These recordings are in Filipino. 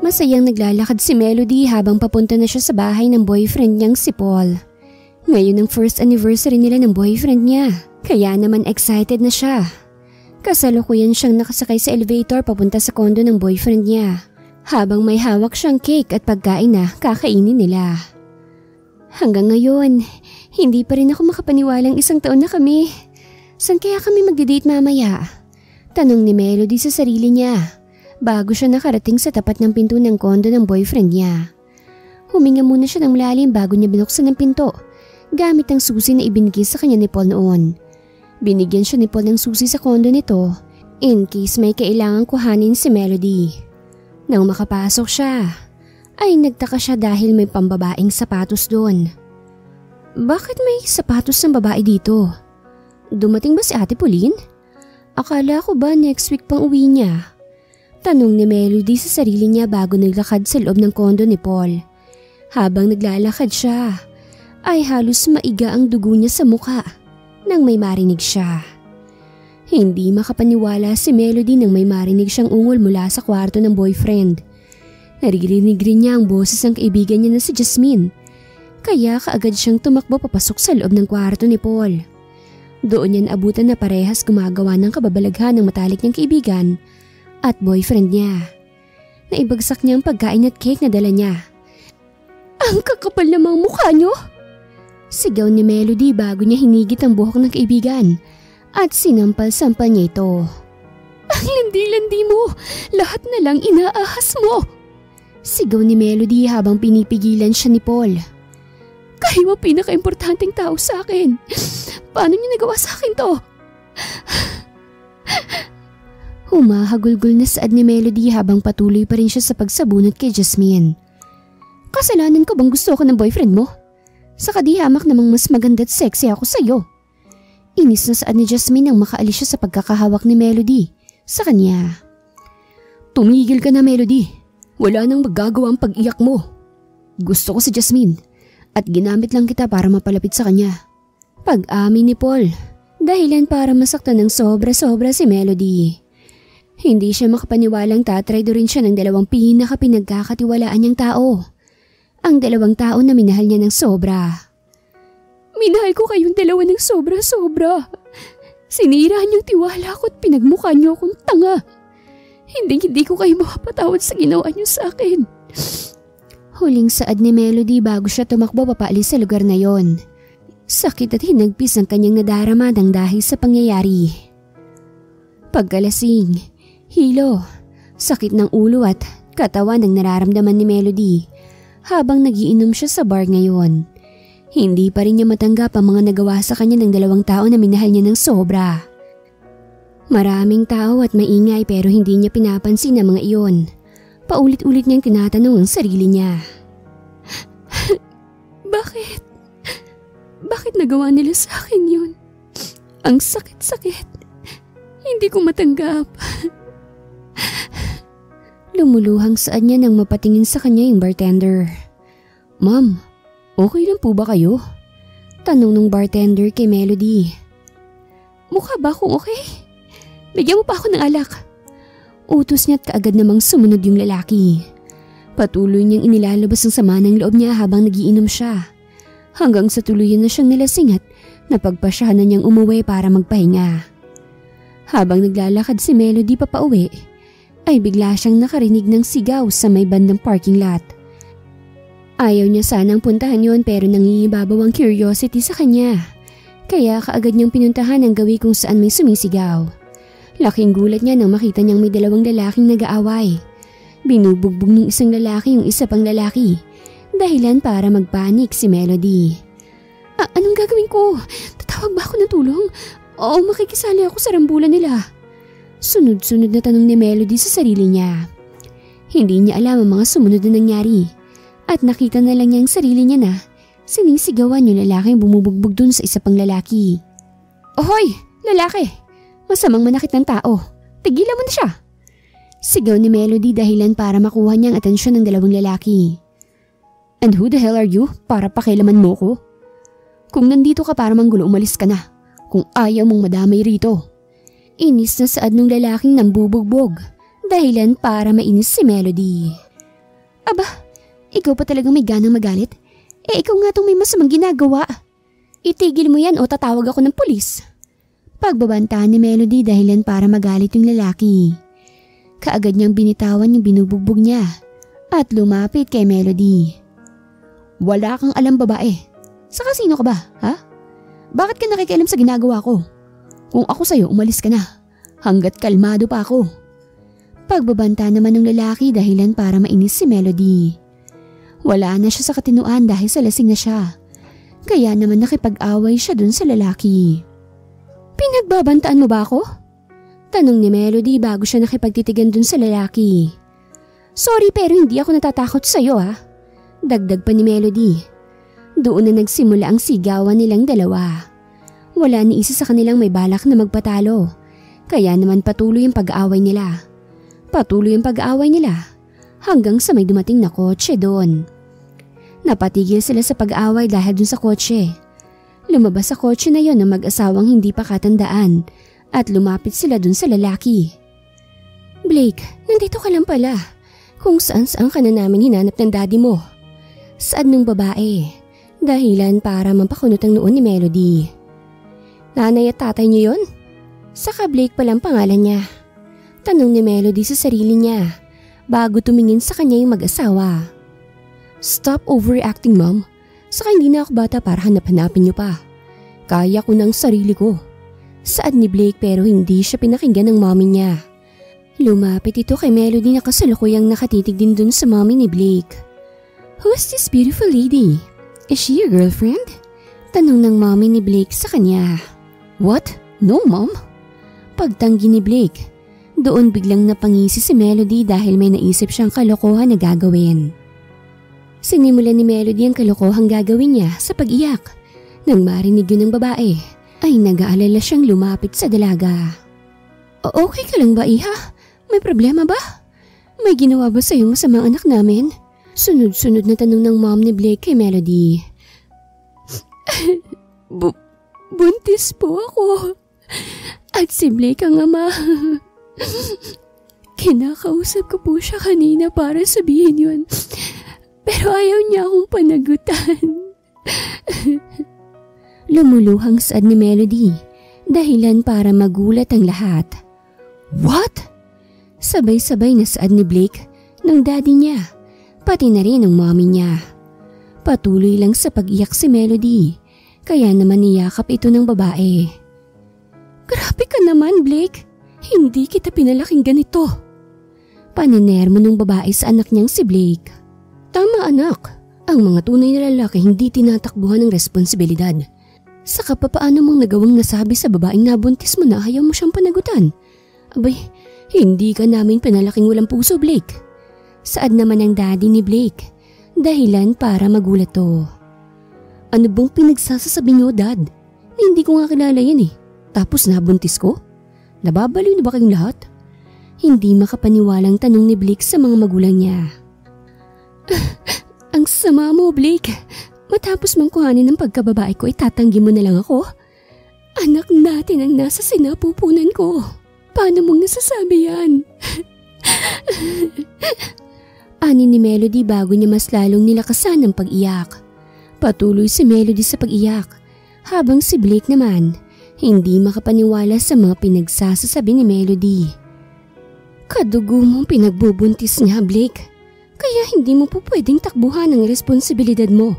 Masayang naglalakad si Melody habang papunta na siya sa bahay ng boyfriend niyang si Paul. Ngayon ang first anniversary nila ng boyfriend niya, kaya naman excited na siya. Kasalukuyan siyang nakasakay sa elevator papunta sa kondo ng boyfriend niya, habang may hawak siyang cake at pagkain na kakainin nila. Hanggang ngayon, hindi pa rin ako makapaniwalang 1 taon na kami. Saan kaya kami magdi-date mamaya? Tanong ni Melody sa sarili niya bago siya nakarating sa tapat ng pinto ng kondo ng boyfriend niya. Huminga muna siya ng malalim bago niya binuksan ang pinto gamit ang susi na ibinigay sa kanya ni Paul noon. Binigyan siya ni Paul ng susi sa kondo nito in case may kailangang kuhanin si Melody. Nang makapasok siya, ay nagtaka siya dahil may pambabaeng sapatos doon. Bakit may sapatos ng babae dito? Dumating ba si Ate Pauline? Akala ko ba next week pang uwi niya? Tanong ni Melody sa sarili niya bago naglakad sa loob ng kondo ni Paul. Habang naglalakad siya, ay halos maiga ang dugo niya sa mukha nang may marinig siya. Hindi makapaniwala si Melody nang may marinig siyang ungol mula sa kwarto ng boyfriend. Naririnig rin niya ang boses ng kaibigan niya na si Jasmine, kaya kaagad siyang tumakbo papasok sa loob ng kwarto ni Paul. Doon niya naabutan na parehas gumagawa ng kababalaghan ng matalik niyang kaibigan at boyfriend niya. Naibagsak niya ang pagkain at cake na dala niya. Ang kakapal namang mukha niyo! Sigaw ni Melody bago niya hinigit ang buhok ng kaibigan at sinampal-sampal niya ito. Ang landi-landi mo! Lahat na lang inaahas mo! Sigaw ni Melody habang pinipigilan siya ni Paul. Kayo ang pinaka-importanting tao sa akin. Paano niyo nagawa sa akin to? Humahagulgol na saad ni Melody habang patuloy pa rin siya sa pagsabunot kay Jasmine. Kasalanan ko bang gusto ko ng boyfriend mo? Saka di hamak namang mas maganda at sexy ako sa'yo. Inis na saad ni Jasmine nang makaalis siya sa pagkakahawak ni Melody sa kanya. Tumigil ka na, Melody. Wala nang magagawa ang pag-iyak mo. Gusto ko si Jasmine at ginamit lang kita para mapalapit sa kanya. Pag-amin ni Paul, dahilan para masaktan ng sobra-sobra si Melody. Hindi siya makapaniwalang tatraydo rin siya ng 2 pinagkakatiwalaan niyang tao. Ang 2 tao na minahal niya ng sobra. Minahal ko kayong 2 ng sobra-sobra. Sinira niyong tiwala ko at pinagmukha niyo akong tanga. Hindi ko kayo mapapatawad sa ginawa niyo sa akin. Huling saad ni Melody bago siya tumakbo papaalis sa lugar na yon. Sakit at hinagpis ang kanyang nadarama ng dahil sa pangyayari. Pagkalasing, hilo, sakit ng ulo at katawan ang nararamdaman ni Melody habang nagiinom siya sa bar ngayon. Hindi pa rin niya matanggap ang mga nagawa sa kanya ng 2 tao na minahal niya ng sobra. Maraming tao at maingay pero hindi niya pinapansin ang mga iyon. Paulit-ulit niyang tinatanong ang sarili niya. Bakit? Bakit nagawa nila sa akin yun? Ang sakit-sakit. Hindi ko matanggap. Lumuluhang saad niya nang mapatingin sa kanya yung bartender. Ma'am, okay lang po ba kayo? Tanong ng bartender kay Melody. Mukha ba akong okay? Bigyan mo pa ako ng alak. Utos niya at kaagad namang sumunod yung lalaki. Patuloy niyang inilalabas ang sama ng loob niya habang nagiinom siya. Hanggang sa tuluyan na siyang nilasing at napagpasyahan na niyang umuwi para magpahinga. Habang naglalakad si Melody papauwi, ay bigla siyang nakarinig ng sigaw sa may bandang parking lot. Ayaw niya sanang puntahan yon pero nangingibabaw ang curiosity sa kanya. Kaya kaagad niyang pinuntahan ang gawi kung saan may sumisigaw. Laking gulat niya nang makita niyang may 2 lalaking nag-aaway. Binubugbog ng isang lalaki yung isa pang lalaki. Dahilan para magpanik si Melody. Anong gagawin ko? Tatawag ba ako ng tulong? O makikisali ako sa rambulan nila? Sunod-sunod na tanong ni Melody sa sarili niya. Hindi niya alam ang mga sumunod na nangyari. At nakita na lang niya ang sarili niya na sinisigawan yung lalaking bumubugbog dun sa isa pang lalaki. Ohoy! Lalaki! Masamang manakit ng tao. Tigilan mo na siya. Sigaw ni Melody dahilan para makuha niya ang atensyon ng 2 lalaki. And who the hell are you para pakialaman mo ko? Kung nandito ka para manggulo, umalis ka na. Kung ayaw mong madamay rito. Inis na saad ng lalaking nambubugbog dahilan para mainis si Melody. Aba, ikaw pa talagang may ganang magalit? Ikaw nga tong may masamang ginagawa. Itigil mo yan o tatawag ako ng pulis. Pagbabantaan ni Melody dahilan para magalit yung lalaki. Kaagad niyang binitawan yung binubugbog niya at lumapit kay Melody. Wala kang alam babae. Saka sino ka ba, ha? Bakit ka nakikialam sa ginagawa ko? Kung ako sa'yo, umalis ka na. Hanggat kalmado pa ako. Pagbabanta naman ng lalaki dahilan para mainis si Melody. Wala na siya sa katinuan dahil sa lasing na siya. Kaya naman nakipag-away siya dun sa lalaki. Pinagbabantaan mo ba ako? Tanong ni Melody bago siya nakipagtitigan dun sa lalaki. Sorry pero hindi ako natatakot sa'yo ha. Dagdag pa ni Melody. Doon na nagsimula ang sigawan nilang dalawa. Wala ni isa sa kanilang may balak na magpatalo. Kaya naman patuloy ang pag-aaway nila. Patuloy ang pag-aaway nila hanggang sa may dumating na kotse doon. Napatigil sila sa pag-aaway dahil dun sa kotse. Lumabas sa kotse na yon ng mag-asawang hindi pa katandaan at lumapit sila dun sa lalaki. Blake, nandito ka lang pala. Kung saan-saan ka na namin hinanap ng daddy mo. Saan nung babae? Dahilan para mampakunot ang noon ni Melody. Nanay at tatay niyo yun? Saka Blake palang pangalan niya. Tanong ni Melody sa sarili niya bago tumingin sa kanya yung mag-asawa. Stop overreacting, mom. Saka hindi na ako bata para hanap-hanapin niyo pa. Kaya ko ng sarili ko. Saad ni Blake pero hindi siya pinakinggan ng mommy niya. Lumapit ito kay Melody na kasalukuyang nakatitig din dun sa mommy ni Blake. Who is this beautiful lady? Is she your girlfriend? Tanong ng mommy ni Blake sa kanya. What? No, mom. Pagtanggi ni Blake. Doon biglang napangisi si Melody dahil may naisip siyang kalokohan na gagawin. Sinimulan ni Melody ang kalokohang gagawin niya sa pag-iyak. Nang marinig yun ng babae, ay nag-aalala siyang lumapit sa dalaga. Okay ka lang ba, iha? May problema ba? May ginawa ba sa'yong masamang anak namin? Sunod-sunod na tanong ng mom ni Blake kay Melody. Buntis po ako. At si Blake ang ama. Kinakausap ko po siya kanina para sabihin yun. Pero ayaw niya akong panagutan. Lumuluhang saad ni Melody. Dahilan para magulat ang lahat. What? Sabay-sabay na saad ni Blake ng daddy niya. Pati na rin ang mommy niya. Patuloy lang sa pag-iyak si Melody. Kaya naman niyakap ito ng babae. Grabe ka naman, Blake. Hindi kita pinalaking ganito. Paninermo ng babae sa anak niyang si Blake. Tama anak. Ang mga tunay na lalaki hindi tinatakbuhan ng responsibilidad. Saka papaano mong nagawang nasabi sa babaeng nabuntis mo na ayaw mo siyang panagutan? Abay, hindi ka namin pinalaking walang puso, Blake. Saad naman ang daddy ni Blake. Dahilan para magulat to. Ano bang pinagsasasabi niyo, dad? Hindi ko nga kilala yan eh. Tapos nabuntis ko? Nababaliw na ba kayong lahat? Hindi makapaniwalang tanong ni Blake sa mga magulang niya. Ang sama mo, Blake. Matapos mong kuhanin ng pagkababae ko, itatanggi mo na lang ako? Anak natin ang nasa sinapupunan ko. Paano mong nasasabi yan? Ani ni Melody bago niya mas lalong nilakasan ang pag-iyak. Patuloy si Melody sa pag-iyak, habang si Blake naman hindi makapaniwala sa mga pinagsasasabi ni Melody. Kadugo mong pinagbubuntis niya, Blake. Kaya hindi mo po pwedeng takbuhan ang responsibilidad mo.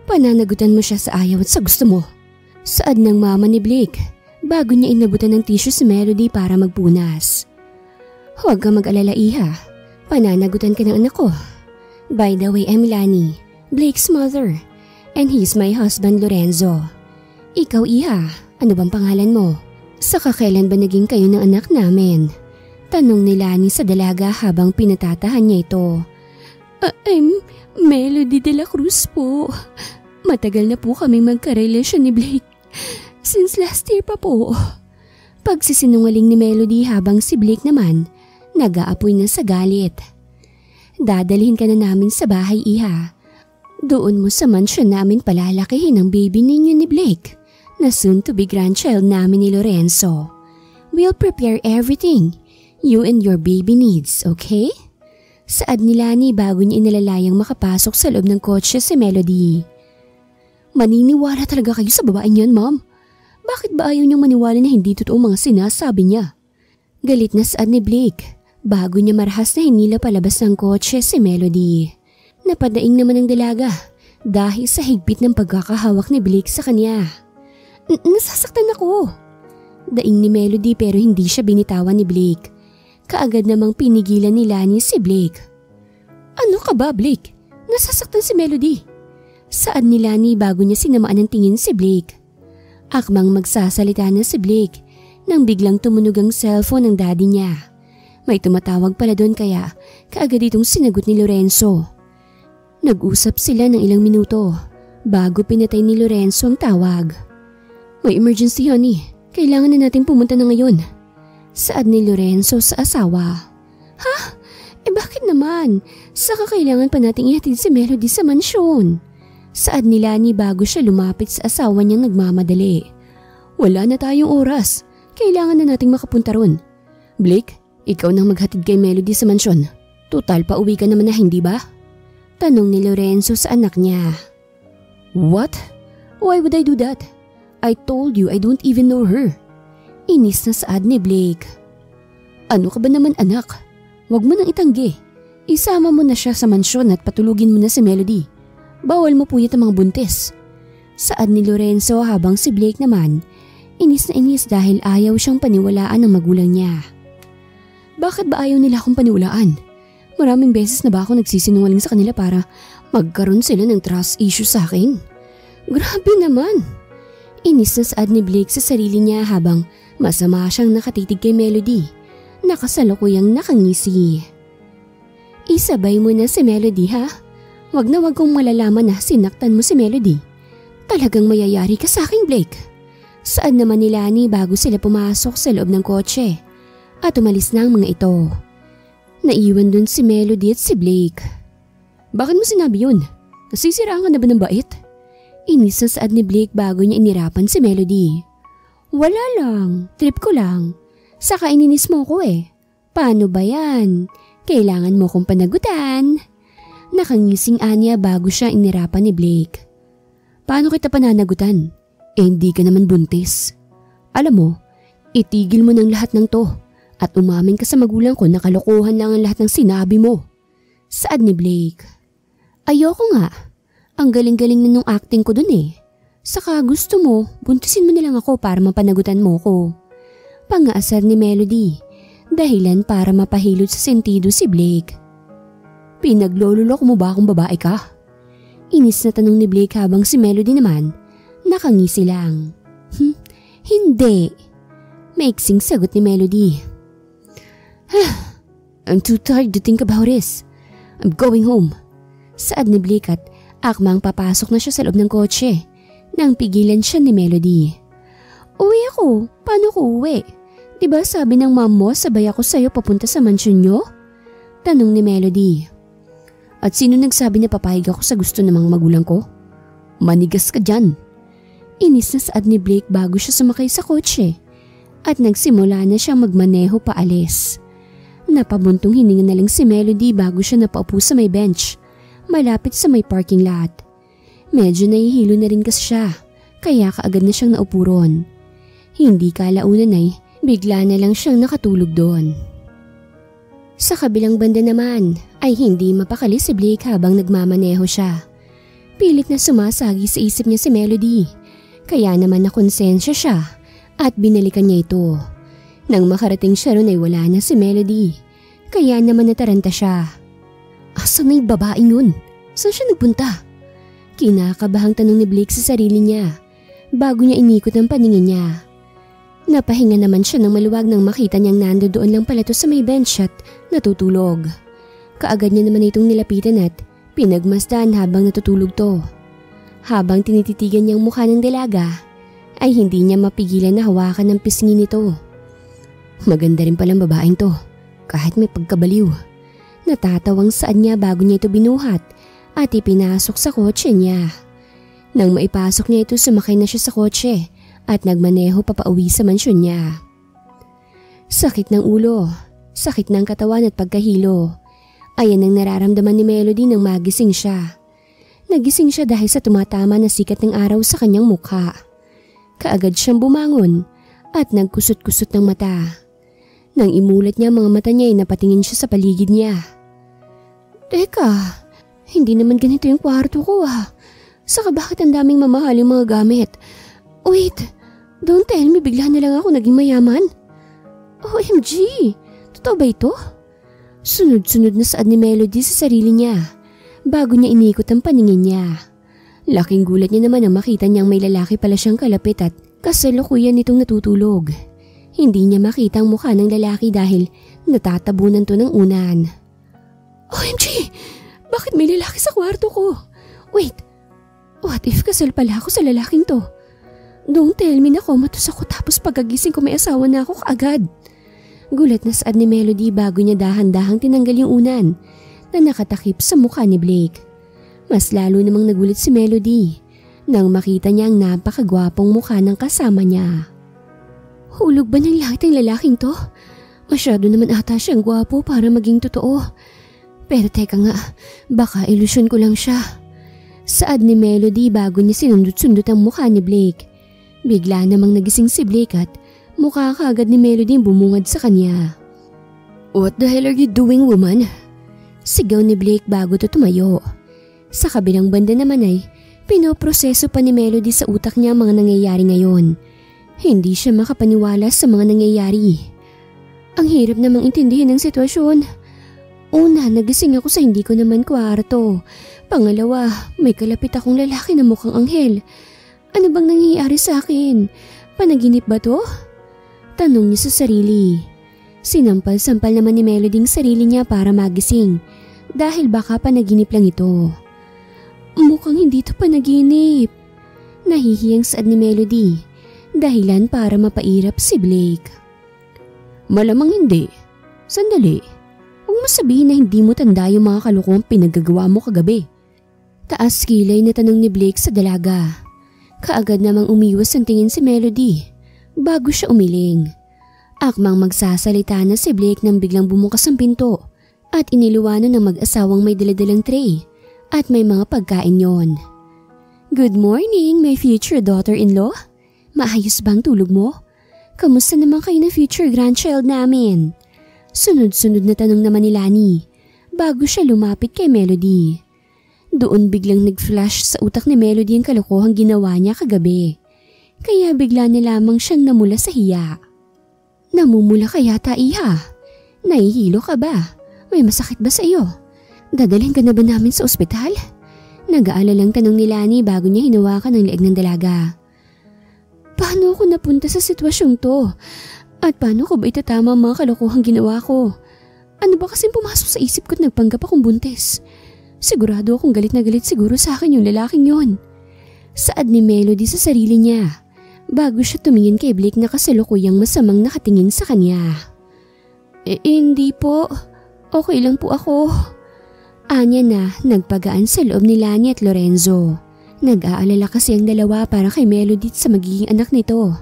Pananagutan mo siya sa ayaw at sa gusto mo. Saad ng mama ni Blake bago niya inabutan ng tissue si Melody para magpunas. Huwag ka mag-alala, iha. Pananagutan ka ng anak ko. By the way, I'm Lani, Blake's mother, and he's my husband, Lorenzo. Ikaw, iha, ano bang pangalan mo? Saka kailan ba naging kayo ng anak namin? Tanong ni Lani sa dalaga habang pinatatahan niya ito. I'm Melody de la Cruz po. Matagal na po kaming magkarelasyon ni Blake. Since last year pa po. Pagsisinungaling ni Melody habang si Blake naman nag-aapoy na sa galit. Dadalhin ka na namin sa bahay, iha. Doon mo sa mansyon namin palalakihin ang baby ninyo ni Blake na soon to be grandchild namin ni Lorenzo. We'll prepare everything you and your baby needs, okay? Saad ni Lani bago niya inalalayang makapasok sa loob ng kotse si Melody. Maniniwala talaga kayo sa babaeng yan, ma'am? Bakit ba ayaw niyang maniwala na hindi totoo mga sinasabi niya? Galit na saad ni Blake bago niya marahas na hinila palabas ng kotse si Melody. Napadaing naman ang dalaga dahil sa higpit ng pagkakahawak ni Blake sa kanya. Nasasaktan ako. Daing ni Melody pero hindi siya binitawan ni Blake. Kaagad namang pinigilan ni Lani si Blake. Ano ka ba, Blake? Nasasaktan si Melody. Saad ni Lani bago niya sinamaan ng tingin si Blake. Akmang magsasalita na si Blake nang biglang tumunog ang cellphone ng daddy niya. May tumatawag pala doon kaya kaagad itong sinagot ni Lorenzo. Nag-usap sila ng ilang minuto bago pinatay ni Lorenzo ang tawag. May emergency, honey. Kailangan na natin pumunta na ngayon. Saad ni Lorenzo sa asawa. Ha? Bakit naman? Saka kailangan pa nating ihatid si Melody sa mansyon. Saad ni Lani bago siya lumapit sa asawa niyang nagmamadali. Wala na tayong oras. Kailangan na nating makapunta ron. Blake, ikaw nang maghatid kay Melody sa mansyon. Total pa uwi ka naman na hindi ba? Tanong ni Lorenzo sa anak niya. What? Why would I do that? I told you I don't even know her. Inis na saad ni Blake. Ano ka ba naman anak? Huwag mo nang itanggi. Isama mo na siya sa mansyon at patulugin mo na si Melody. Bawal mo puyat ang mga buntis. Saad ni Lorenzo habang si Blake naman, inis na inis dahil ayaw siyang paniwalaan ng magulang niya. Bakit ba ayaw nila akong paniwalaan? Maraming beses na ba ako nagsisinungaling sa kanila para magkaroon sila ng trust issue sa akin? Grabe naman. Inis na saad ni Blake sa sarili niya habang masama siyang nakatitig kay Melody. Nakasalukuyang nakangisi. Isabay mo na si Melody ha? Wag na wag kong malalaman na sinaktan mo si Melody. Talagang mayayari ka sa akin, Blake. Saad naman ni Lani bago sila pumasok sa loob ng kotse at umalis na ang mga ito. Naiwan dun si Melody at si Blake. Bakit mo sinabi yun? Nasisiraan ka na ba ng bait? Inis na saad ni Blake bago niya inirapan si Melody. Wala lang, trip ko lang. Saka ininis mo ko eh. Paano ba yan? Kailangan mo kong panagutan. Nakangising anya bago siya inirapan ni Blake. Paano kita pananagutan? Hindi ka naman buntis. Alam mo, itigil mo ng lahat ng to at umamin ka sa magulang ko na kalokohan lang ang lahat ng sinabi mo. Saad ni Blake. Ayoko nga. Ang galing-galing na nung acting ko dun eh. Saka gusto mo, buntisin mo na lang ako para mapanagutan mo ko. Pangaasar ni Melody, dahilan para mapahilot sa sentido si Blake. Pinaglololok mo ba akong babae ka? Inis na tanong ni Blake habang si Melody naman, nakangisi lang. Hindi. Maiksing sagot ni Melody. I'm too tired to think about this. I'm going home. Saad ni Blake at akmang papasok na siya sa loob ng kotse nang pigilan siya ni Melody. Uwi ako. Paano ko uwi? Diba sabi ng mom mo sabay ako sa'yo papunta sa mansyon nyo? Tanong ni Melody. At sino nagsabi na papayag ako sa gusto ng mga magulang ko? Manigas ka dyan. Inis na saad ni Blake bago siya sumakay sa kotse at nagsimula na siyang magmaneho paalis. Napabuntong hininga na lang si Melody bago siya napaupo sa may bench malapit sa may parking lot. Medyo nahihilo na rin kasi siya kaya kaagad na siyang naupo ron. Hindi kalaunan ay bigla na lang siyang nakatulog doon. Sa kabilang banda naman ay hindi mapakali si Blake habang nagmamaneho siya. Pilit na sumasagi sa isip niya si Melody, kaya naman nakonsensya siya at binalikan niya ito. Nang makarating siya ron ay wala na si Melody, kaya naman nataranta siya. Asan na yung babaeng yun? Saan siya nagpunta? Kinakabahang tanong ni Blake sa sarili niya bago niya inikot ang paningin niya. Napahinga naman siya ng maluwag nang makita niyang nandoon lang pala to sa may bench at natutulog. Kaagad niya naman itong nilapitan at pinagmasdan habang natutulog to. Habang tinititigan niyang mukha ng dalaga, ay hindi niya mapigilan na hawakan ng pisngi nito. Maganda rin palang babaeng to, kahit may pagkabaliw. Natatawang saan niya bago niya ito binuhat at ipinasok sa kotse niya. Nang maipasok niya ito, sumakay na siya sa kotse at nagmaneho papauwi sa mansyon niya. Sakit ng ulo, sakit ng katawan at pagkahilo Ayan ang nararamdaman ni Melody nang magising siya. Nagising siya dahil sa tumatama na sikat ng araw sa kanyang mukha. Kaagad siyang bumangon at nagkusot-kusot ng mata. Nang imulat niya ang mga mata niya ay napatingin siya sa paligid niya. Teka, hindi naman ganito yung kwarto ko ah. Saka bakit ang daming mamahaling mga gamit? Wait, don't tell me bigla na lang ako naging mayaman. OMG, totoo ba ito? Sunod-sunod na saad ni Melody sa sarili niya. Bago niya inikot ang paningin niya. Laking gulat niya naman nang makita niyang may lalaki pala siyang kalapit at kasalukuyan nitong natutulog. Hindi niya makita ang mukha ng lalaki dahil natatabunan to ng unan. OMG! Bakit may lalaki sa kwarto ko? Wait, what if kasal pala ako sa lalaking to? Don't tell me na komatos ako tapos pagkagising ko may asawa na ako kaagad. Gulat na saad ni Melody bago niya dahan-dahang tinanggal yung unan na nakatakip sa mukha ni Blake. Mas lalo namang nagulat si Melody nang makita niya ang napakagwapong mukha ng kasama niya. Hulog ba ng langit ang lalaking to? Masyado naman ata siyang gwapo para maging totoo. Pero teka nga, baka ilusyon ko lang siya. Saad ni Melody bago niya sinundot-sundot ang mukha ni Blake. Bigla namang nagising si Blake at mukha kaagad ni Melody bumungad sa kanya. What the hell are you doing, woman? Sigaw ni Blake bago to tumayo. Sa kabilang banda naman ay pinoproseso pa ni Melody sa utak niya ang mga nangyayari ngayon. Hindi siya makapaniwala sa mga nangyayari. Ang hirap namang intindihin ang sitwasyon. Una, nagising ako sa hindi ko naman kwarto. Pangalawa, may kalapit akong lalaki na mukhang anghel. Ano bang nangyayari sa akin? Panaginip ba to? Tanong niya sa sarili. Sinampal-sampal naman ni Melody ang sarili niya para magising dahil baka panaginip lang ito. Mukhang hindi to panaginip. Nahihiyang saad ni Melody, dahilan para mapairap si Blake. Malamang hindi. Sandali, huwag mo sabihin na hindi mo tanda yung mga kalokohang pinagagawa mo kagabi. Taas kilay na tanong ni Blake sa dalaga. Kaagad namang umiwas ang tingin si Melody bago siya umiling. Akmang magsasalita na si Blake nang biglang bumukas ang pinto at iniluwanan ng mag-asawang may daladalang tray at may mga pagkain yon. Good morning, my future daughter-in-law. Maayos bang tulog mo? Kamusta naman kayo na future grandchild namin? Sunod-sunod na tanong naman ni Lani bago siya lumapit kay Melody. Doon biglang nag-flash sa utak ni Melody ang kalokohang ginawa niya kagabi. Kaya bigla na lamang siyang namula sa hiya. Namumula ka yata, iha. Nahihilo ka ba? May masakit ba sa iyo? Dadalhin ka na ba namin sa ospital? Nag-aalalang tanong ni Lani bago niya hinawakan ang leeg ng dalaga. Paano ako napunta sa sitwasyong to? At paano ko ba itatama ang mga kalokohang ginawa ko? Ano ba kasing pumasok sa isip ko at nagpanggap akong buntis? Sigurado akong galit na galit siguro sa akin yung lalaking yon. Saad ni Melody sa sarili niya bago siya tumingin kay Blake na kasalukuyang masamang nakatingin sa kanya. Hindi po. Okay lang po ako. Anya na nagpagaan sa loob ni Lani at Lorenzo. Nag-aalala kasi ang dalawa para kay Melody sa magiging anak nito.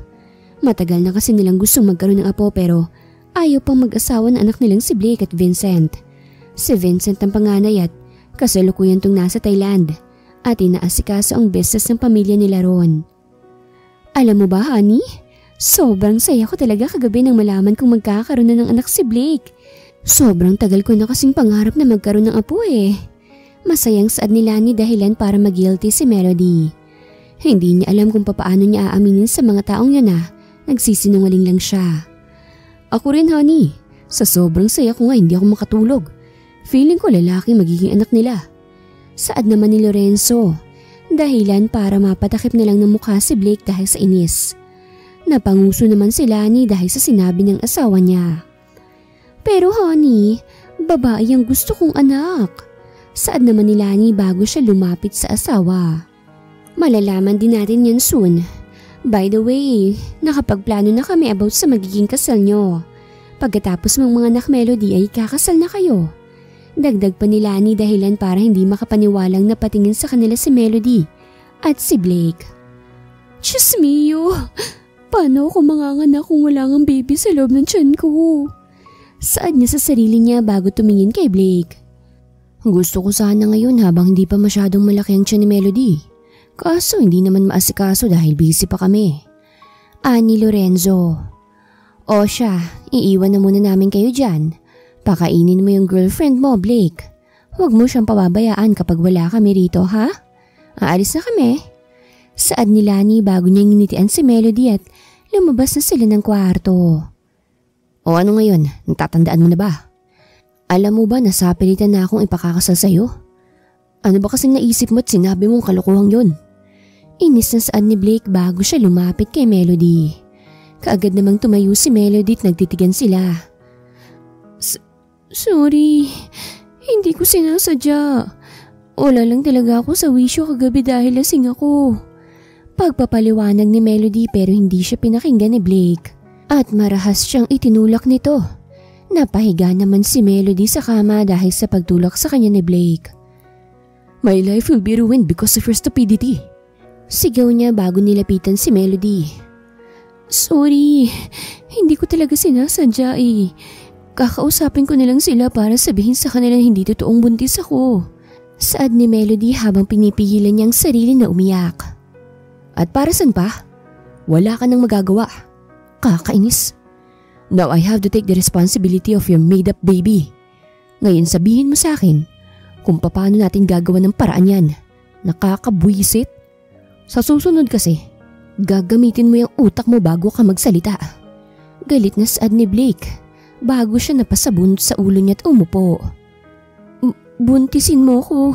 Matagal na kasi nilang gustong magkaroon ng apo pero ayaw pang mag-asawa ng anak nilang si Blake at Vincent. Si Vincent ang panganay at kasalukuyan tong nasa Thailand at inaasikaso ang business ng pamilya nila ron. Alam mo ba, honey? Sobrang saya ko talaga kagabi nang malaman kong magkakaroon na ng anak si Blake. Sobrang tagal ko na kasing pangarap na magkaroon ng apo eh. Masayang saad ni Lani dahilan para mag-guilty si Melody. Hindi niya alam kung papaano niya aaminin sa mga taong yun na nagsisinungaling lang siya. Ako rin, honey. Sa sobrang saya ko nga hindi ako makatulog. Feeling ko lalaki magiging anak nila. Saad naman ni Lorenzo. Dahilan para mapatakip na lang ng mukha si Blake dahil sa inis. Napanguso naman si Lani dahil sa sinabi ng asawa niya. Pero honey, babae ang gusto kong anak. Saad naman ni Lani bago siya lumapit sa asawa. Malalaman din natin yan soon. By the way, nakapagplano na kami about sa magiging kasal nyo. Pagkatapos ng mga anak Melody ay kakasal na kayo. Dagdag pa ni Lani dahilan para hindi makapaniwalang napatingin sa kanila si Melody at si Blake. Diyos mio, paano ako manganganak kung wala ngang baby sa loob ng tiyan ko? Saad niya sa sarili niya bago tumingin kay Blake. Gusto ko sana ngayon habang hindi pa masyadong malaki ang tiyan ni Melody. Kaso hindi naman maasikaso dahil busy pa kami. Ani Lorenzo. O siya, iiwan na muna namin kayo dyan. Pakainin mo yung girlfriend mo, Blake. Huwag mo siyang pababayaan kapag wala kami rito, ha? Aalis na kami. Saad ni Lani bago niya nginitian si Melody at lumabas na sila ng kwarto. O ano ngayon, natatandaan mo na ba? Alam mo ba na sapilitan na akong ipakakasal sa'yo? Ano ba kasing naisip mo at sinabi mong kalokohang yun? Inis na saad ni Blake bago siya lumapit kay Melody. Kaagad namang tumayo si Melody at nagtitigan sila. Sorry, hindi ko sinasadya. Wala lang talaga ako sa wisyo kagabi dahil lasing ako. Pagpapaliwanag ni Melody pero hindi siya pinakinggan ni Blake. At marahas siyang itinulak nito. Napahiga naman si Melody sa kama dahil sa pagtulak sa kanya ni Blake. My life will be ruined because of your stupidity. Sigaw niya bago nilapitan si Melody. Sorry, hindi ko talaga sinasadya eh. Kakausapin ko na lang sila para sabihin sa kanila hindi totoong buntis ako. Saad ni Melody habang pinipigilan niyang sarili na umiyak. At para saan pa? Wala ka nang magagawa. Kakainis. Now I have to take the responsibility of your made-up baby. Ngayon sabihin mo sa akin kung paano natin gagawa ng paraan yan. Nakakabwisit. Sa susunod kasi, gagamitin mo yung utak mo bago ka magsalita. Galit na saad ni Blake bago siya napasabunod sa ulo niya at umupo. Buntisin mo ko.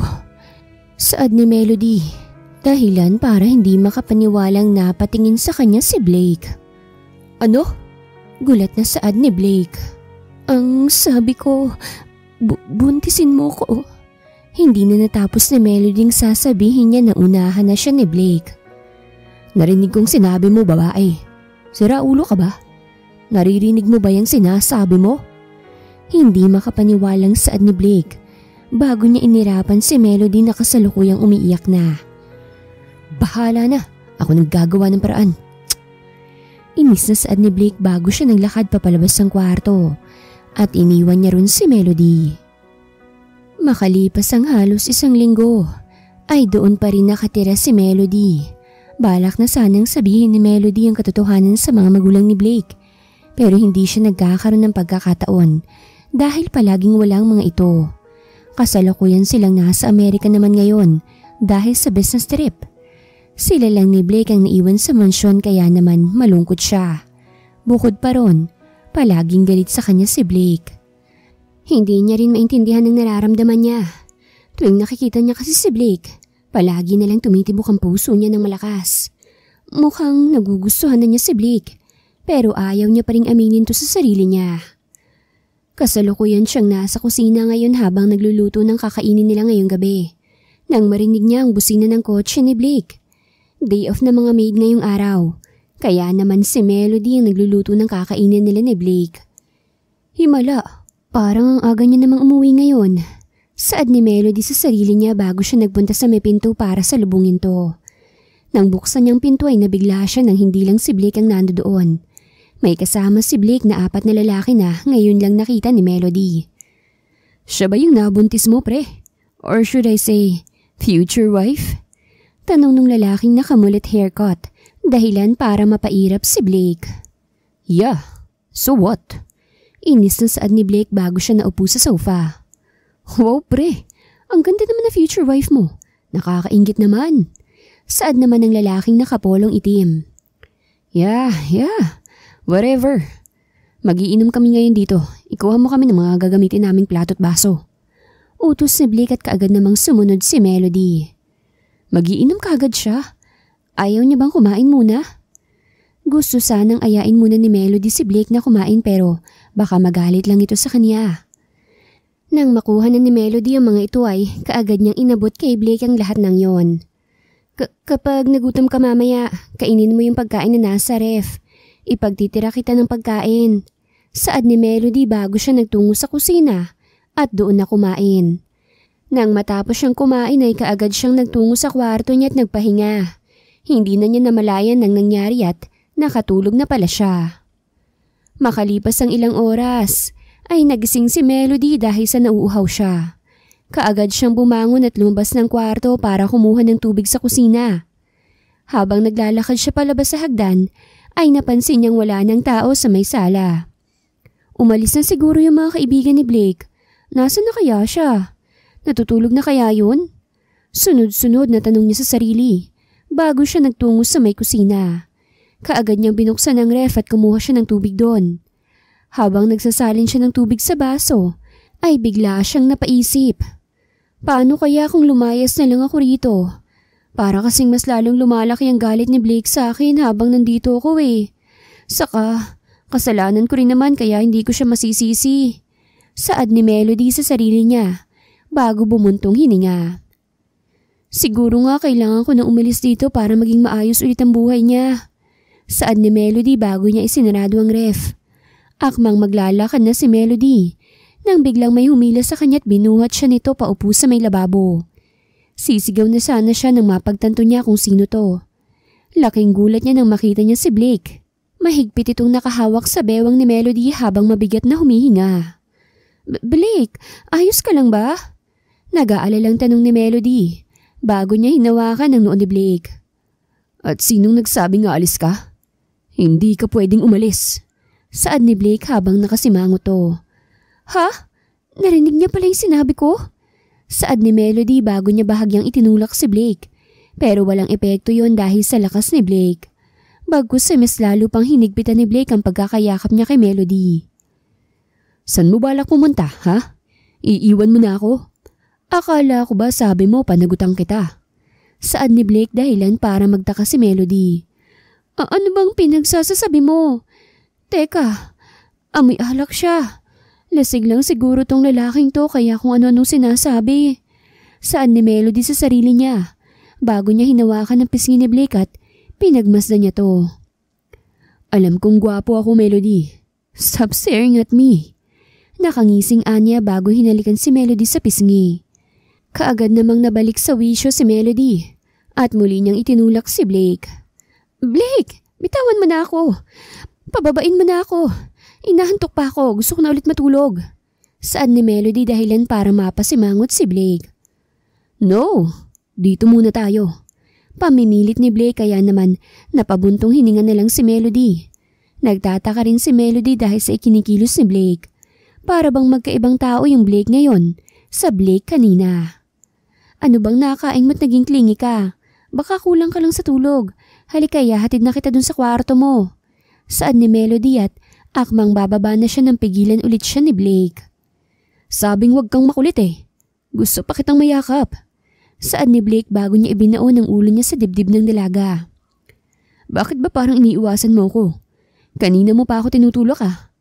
Saad ni Melody. Dahilan para hindi makapaniwalang napatingin sa kanya si Blake. Ano? Gulat na saad ni Blake. Ang sabi ko, buntisin mo ko. Hindi na natapos ni Melody sasabihin niya na unahan na siya ni Blake. Narinig kong sinabi mo babae. Sira ulo ka ba? Naririnig mo ba yung sinasabi mo? Hindi makapaniwalang saad ni Blake bago niya inirapan si Melody na kasalukuyang umiiyak na. Bahala na, ako nang gagawa ng paraan. Inis na saad ni Blake bago siya naglakad papalabas ng kwarto at iniwan niya ron si Melody. Makalipas ang halos 1 linggo ay doon pa rin nakatira si Melody. Balak na sanang sabihin ni Melody ang katotohanan sa mga magulang ni Blake pero hindi siya nagkakaroon ng pagkakataon dahil palaging walang mga ito. Kasalukuyan silang nasa Amerika naman ngayon dahil sa business trip. Sila lang ni Blake ang naiwan sa mansyon kaya naman malungkot siya. Bukod pa ron, palaging galit sa kanya si Blake. Hindi niya rin maintindihan ang nararamdaman niya. Tuwing nakikita niya kasi si Blake, palagi na lang tumitibok ang puso niya ng malakas. Mukhang nagugustuhan na niya si Blake, pero ayaw niya pa ring aminin to sa sarili niya. Kasalukuyan siyang nasa kusina ngayon habang nagluluto ng kakainin nila ngayong gabi. Nang marinig niya ang busina ng kotse ni Blake. Day off na mga maid ngayong araw, kaya naman si Melody ang nagluluto ng kakainin nila ni Blake. Himala, parang ang aga niya namang umuwi ngayon. Saad ni Melody sa sarili niya bago siya nagpunta sa may pinto para salubungin to. Nang buksan niyang pinto ay nabigla siya nang hindi lang si Blake ang nandoon. May kasama si Blake na 4 na lalaki na ngayon lang nakita ni Melody. Siya ba yung nabuntis mo, pre? Or should I say, future wife? Tanong ng lalaking nakamulit haircut, dahilan para mapairap si Blake. Yeah, so what? Inis na saad ni Blake bago siya naupo sa sofa. Wow pre, ang ganda naman na future wife mo. Nakakaingit naman. Saad naman ng lalaking nakapolong itim. Yeah, whatever. Magiinom kami ngayon dito. Ikuha mo kami ng mga gagamitin naming plato at baso. Utos ni Blake at kaagad namang sumunod si Melody. Magiinom kaagad siya. Ayaw niya bang kumain muna? Gusto sanang ayain muna ni Melody si Blake na kumain pero baka magalit lang ito sa kanya. Nang makuha na ni Melody ang mga ito ay kaagad niyang inabot kay Blake ang lahat ng yon. Kapag nagutom ka mamaya, kainin mo yung pagkain na nasa ref. Ipagtitira kita ng pagkain. Saad ni Melody bago siya nagtungo sa kusina at doon na kumain. Nang matapos siyang kumain ay kaagad siyang nagtungo sa kwarto niya at nagpahinga. Hindi na niya namalayan ang nangyari at nakatulog na pala siya. Makalipas ang ilang oras ay nagising si Melody dahil sa nauuhaw siya. Kaagad siyang bumangon at lumabas ng kwarto para kumuha ng tubig sa kusina. Habang naglalakad siya palabas sa hagdan, ay napansin niyang wala ng tao sa may sala. Umalis na siguro yung mga kaibigan ni Blake. Nasaan na kaya siya? Natutulog na kaya yun? Sunod-sunod na tanong niya sa sarili bago siya nagtungo sa may kusina. Kaagad niyang binuksan ang ref at kumuha siya ng tubig doon. Habang nagsasalin siya ng tubig sa baso, ay bigla siyang napaisip. Paano kaya kung lumayas na lang ako rito? Para kasing mas lalong lumalaki ang galit ni Blake sa akin habang nandito ako eh. Saka, kasalanan ko rin naman kaya hindi ko siya masisisi. Saad ni Melody sa sarili niya bago bumuntong hininga. Siguro nga kailangan ko na umalis dito para maging maayos ulit ang buhay niya. Saad ni Melody bago niya isinarado ang ref. Akmang maglalakad na si Melody nang biglang may humila sa kanya at binuhat siya nito paupo sa may lababo. Sisigaw na sana siya nang mapagtanto niya kung sino to. Laking gulat niya nang makita niya si Blake. Mahigpit itong nakahawak sa bewang ni Melody habang mabigat na humihinga. Blake, ayos ka lang ba? Nag-aalalang tanong ni Melody bago niya hinawakan ang noo ni Blake. At sinong nagsabing aalis ka? Hindi ka pwedeng umalis. Saad ni Blake habang nakasimango to. Ha? Narinig niya pala yung sinabi ko? Saad ni Melody bago niya bahagyang itinulak si Blake. Pero walang epekto yon dahil sa lakas ni Blake. Bagkus sa mas lalo pang hinigpitan ni Blake ang pagkakayakap niya kay Melody. San mo balak pumunta, ha? Iiwan mo na ako? Akala ko ba sabi mo panagutan kita? Saad ni Blake dahilan para magtaka si Melody. Ano bang pinagsasasabi mo? Teka, amoy alak siya. Lasig lang siguro tong lalaking to kaya kung ano-anong sinasabi. Saad ni Melody sa sarili niya bago niya hinawakan ang pisngi ni Blake at pinagmasdan niya to. Alam kong gwapo ako, Melody. Stop staring at me. Nakangising Anya bago hinalikan si Melody sa pisngi. Kaagad namang nabalik sa wisyo si Melody at muli niyang itinulak si Blake. Blake, bitawan mo na ako. Pababain mo na ako. Inahantok pa ako. Gusto ko na ulit matulog. Saad ni Melody dahilan para mapasimangot si Blake. No, dito muna tayo. Pamimilit ni Blake kaya naman napabuntong hininga na lang si Melody. Nagtataka rin si Melody dahil sa ikinikilos ni Blake. Para bang magkaibang tao yung Blake ngayon sa Blake kanina. Ano bang nakain mo't naging klingi ka? Baka kulang ka lang sa tulog. Halika, hatid na kita dun sa kwarto mo. Saad ni Melody at akmang bababa na siya nang pigilan ulit siya ni Blake. Sabing wag kang makulit eh. Gusto pa kitang mayakap. Saad ni Blake bago niya ibinaon ang ulo niya sa dibdib ng dalaga. Bakit ba parang iniiwasan mo ko? Kanina mo pa ako tinutulak ah.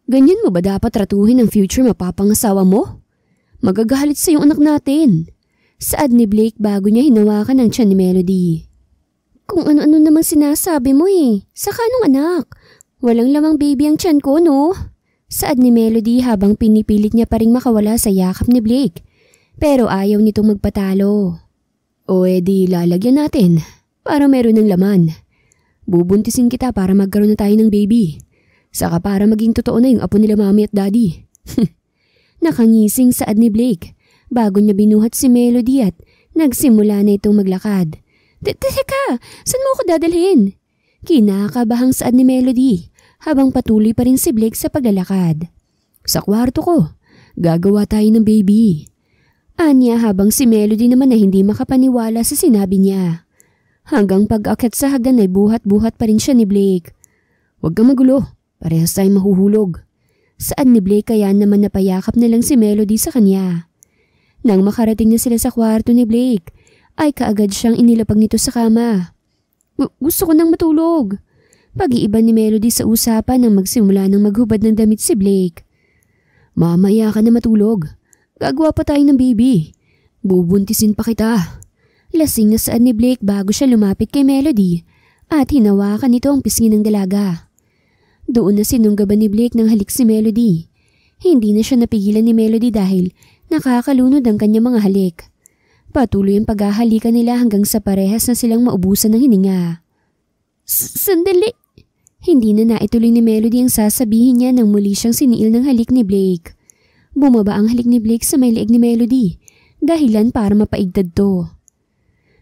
Ganyan mo ba dapat ratuhin ang future mapapangasawa mo? Magagalit sa iyong anak natin. Saad ni Blake bago niya hinawakan ang tiyan ni Melody. Kung ano-ano namang sinasabi mo eh. Saka nung anak. Walang lamang baby ang tiyan ko, no? Saad ni Melody habang pinipilit niya pa rin makawala sa yakap ni Blake. Pero ayaw nitong magpatalo. O edi lalagyan natin para meron ng laman. Bubuntisin kita para magkaroon na tayo ng baby. Saka para maging totoo na yung apo nila mami at daddy. Nakangising saad ni Blake bago niya binuhat si Melody at nagsimula na itong maglakad. Teka, saan mo ako dadalhin? Kinakabahang saad ni Melody habang patuloy pa rin si Blake sa paglalakad. Sa kwarto ko, gagawa tayo ng baby. Anya habang si Melody naman na hindi makapaniwala sa sinabi niya. Hanggang pag-akyat sa hagdan ay buhat-buhat pa rin siya ni Blake. Huwag kang magulo, parehas tayong mahuhulog. Saad ni Blake kaya naman napayakap na lang si Melody sa kanya. Nang makarating na sila sa kwarto ni Blake, ay kaagad siyang inilapag nito sa kama. Gusto ko nang matulog. Pag-iiba ni Melody sa usapan nang magsimula ng maghubad ng damit si Blake. Mamaya ka na matulog. Gagawa pa tayo ng baby. Bubuntisin pa kita. Lasing na saan ni Blake bago siya lumapit kay Melody at hinawakan nito ang pisngi ng dalaga. Doon na sinunggaban ni Blake ng halik si Melody. Hindi na siya napigilan ni Melody dahil nakakalunod ang kanyang mga halik. Patuloy ang paghahalikan nila hanggang sa parehas na silang maubusan ng hininga. Sandali! Hindi na naituloy ni Melody ang sasabihin niya nang muli siyang siniil ng halik ni Blake. Bumaba ang halik ni Blake sa may leeg ni Melody, dahilan para mapaigtad to.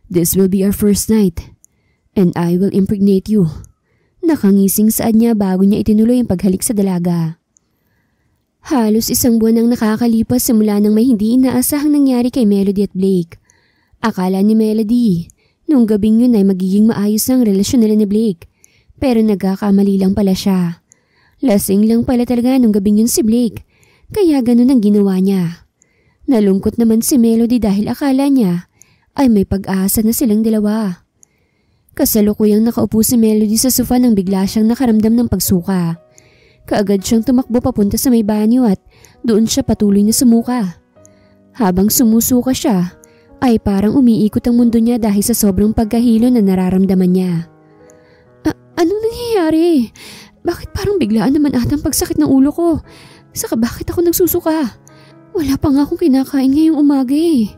This will be our first night, and I will impregnate you. Nakangising saad niya bago niya itinuloy ang paghalik sa dalaga. Halos 1 buwan ang nakakalipas simula nang may hindi inaasahang nangyari kay Melody at Blake. Akala ni Melody, nung gabing yun ay magiging maayos ang relasyon nila ni Blake. Pero nagkakamali lang pala siya. Lasing lang pala talaga nung gabing yun si Blake, kaya ganun ang ginawa niya. Nalungkot naman si Melody dahil akala niya ay may pag-asa na silang dalawa. Kasalukuyang nakaupo si Melody sa sofa nang bigla siyang nakaramdam ng pagsuka. Kaagad siyang tumakbo papunta sa may banyo at doon siya patuloy na sumuka. Habang sumusuka siya, ay parang umiikot ang mundo niya dahil sa sobrang pagkahilo na nararamdaman niya. Anong nangyayari? Bakit parang biglaan naman atang pagsakit ng ulo ko? Saka bakit ako nagsusuka? Wala pa nga akong kinakain ngayong umaga eh.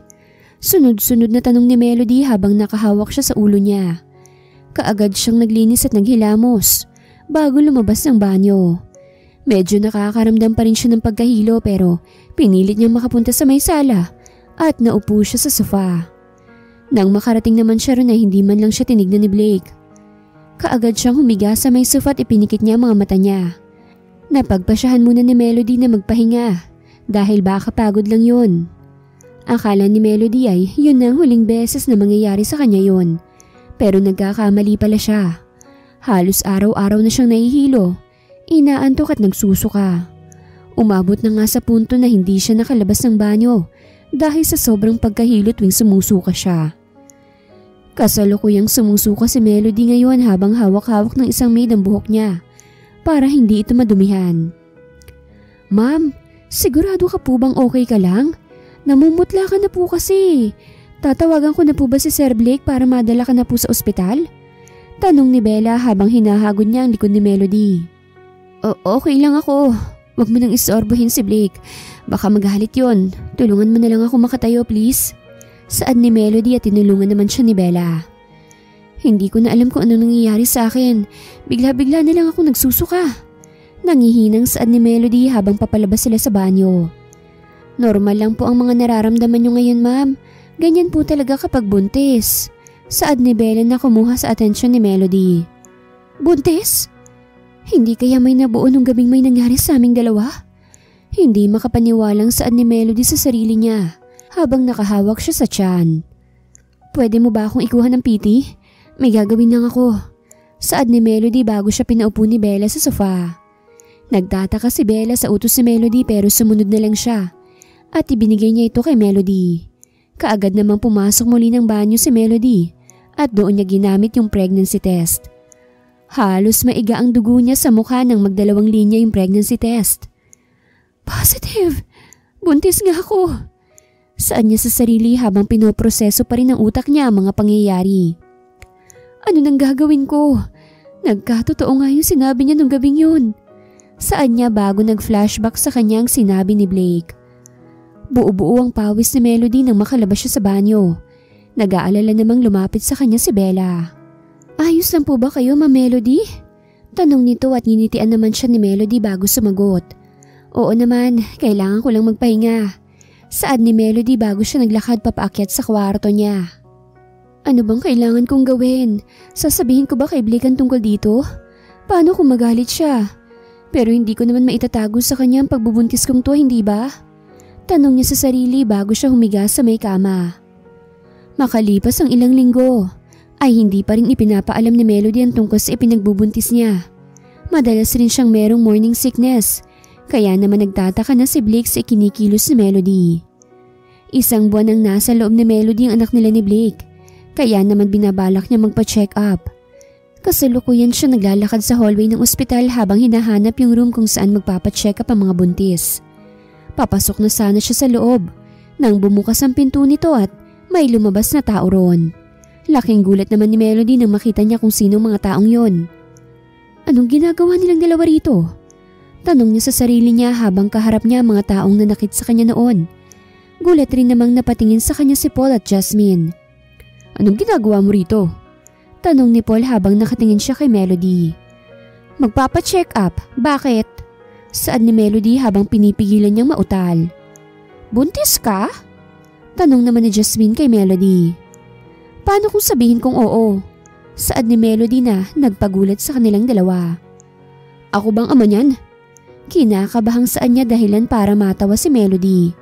Sunod-sunod na tanong ni Melody habang nakahawak siya sa ulo niya. Kaagad siyang naglinis at naghilamos bago lumabas ng banyo. Medyo nakakaramdam pa rin siya ng pagkahilo pero pinilit niyang makapunta sa may sala at naupo siya sa sofa. Nang makarating naman siya ron ay hindi man lang siya tinignan ni Blake. Kaagad siyang humiga sa may sofa at ipinikit niya ang mga mata niya. Napagpasyahan muna ni Melody na magpahinga dahil baka pagod lang yun. Akala ni Melody ay yun na ang huling beses na mangyayari sa kanya yun. Pero nagkakamali pala siya. Halos araw-araw na siyang nahihilo. Inaantok at nagsusuka. Umabot na nga sa punto na hindi siya nakalabas ng banyo dahil sa sobrang pagkahilo tuwing sumusuka siya. Kasalukuyang sumusuka si Melody ngayon habang hawak-hawak ng isang maid ang buhok niya para hindi ito madumihan. Ma'am, sigurado ka po bang okay ka lang? Namumutla ka na po kasi. Tatawagan ko na po ba si Sir Blake para madala ka na po sa ospital? Tanong ni Bella habang hinahagod niya ang likod ni Melody. Okay lang ako. Huwag mo nang isorbohin si Blake. Baka magalit yon. Tulungan mo na lang ako makatayo please. Saad ni Melody at tinulungan naman siya ni Bella. Hindi ko na alam kung ano nangyayari sa akin. Bigla-bigla na lang ako nagsusuka. Nangihinang saad ni Melody habang papalabas sila sa banyo. Normal lang po ang mga nararamdaman niyo ngayon ma'am. Ganyan po talaga kapag buntis. Saad ni Bella na kumuha sa atensyon ni Melody. Buntis? Hindi kaya may nabuo nung gabing may nangyari sa aming dalawa? Hindi makapaniwalang saad ni Melody sa sarili niya habang nakahawak siya sa tiyan. Pwede mo ba akong ikuha ng PT? May gagawin lang ako. Saad ni Melody bago siya pinaupo ni Bella sa sofa. Nagtataka si Bella sa utos ni Melody pero sumunod na lang siya at ibinigay niya ito kay Melody. Kaagad namang pumasok muli ng banyo si Melody at doon niya ginamit yung pregnancy test. Halos maiga ang dugo niya sa mukha nang magdalawang linya yung pregnancy test. Positive! Buntis nga ako! Saan niya sa sarili habang pinoproseso pa rin ng utak niya ang mga pangyayari. Ano nang gagawin ko? Nagkatotoo nga yung sinabi niya nung gabing yun. Saan niya bago nag-flashback sa kanyang sinabi ni Blake. Buo-buo ang pawis ni Melody nang makalabas siya sa banyo. Nag-aalala namang lumapit sa kanya si Bella. Ayos lang po ba kayo, Ma'am Melody? Tanong nito at nginitian naman siya ni Melody bago sumagot. Oo naman, kailangan ko lang magpahinga. Saad ni Melody bago siya naglakad papaakyat sa kwarto niya. Ano bang kailangan kong gawin? Sasabihin ko ba kay Blake ang tungkol dito? Paano kung magalit siya? Pero hindi ko naman maitatago sa kanya ang pagbubuntis kong to, hindi ba? Tanong niya sa sarili bago siya humiga sa may kama. Makalipas ang ilang linggo, ay hindi pa rin ipinapaalam ni Melody ang tungkol sa ipinagbubuntis niya. Madalas rin siyang merong morning sickness, kaya naman nagtataka na si Blake sa ikinikilos ni Melody. 1 buwan ang nasa loob ni Melody ang anak nila ni Blake, kaya naman binabalak niya magpa-check up. Kasalukuyan siya naglalakad sa hallway ng ospital habang hinahanap yung room kung saan magpapacheck up ang mga buntis. Papasok na sana siya sa loob nang bumukas ang pinto nito at may lumabas na tao roon. Laking gulat naman ni Melody nang makita niya kung sino mga taong yon. Anong ginagawa nilang dalawa rito? Tanong niya sa sarili niya habang kaharap niya ang mga taong nanakit sa kanya noon. Gulat rin namang napatingin sa kanya si Paul at Jasmine. Anong ginagawa mo rito? Tanong ni Paul habang nakatingin siya kay Melody. Magpapa-check up, bakit? Saad ni Melody habang pinipigilan niyang mautal. Buntis ka? Tanong naman ni Jasmine kay Melody. Paano kung sabihin kong oo? Saad ni Melody na nagpagulat sa kanilang dalawa. Ako bang ama niyan? Kinakabahang saan niya dahilan para matawa si Melody.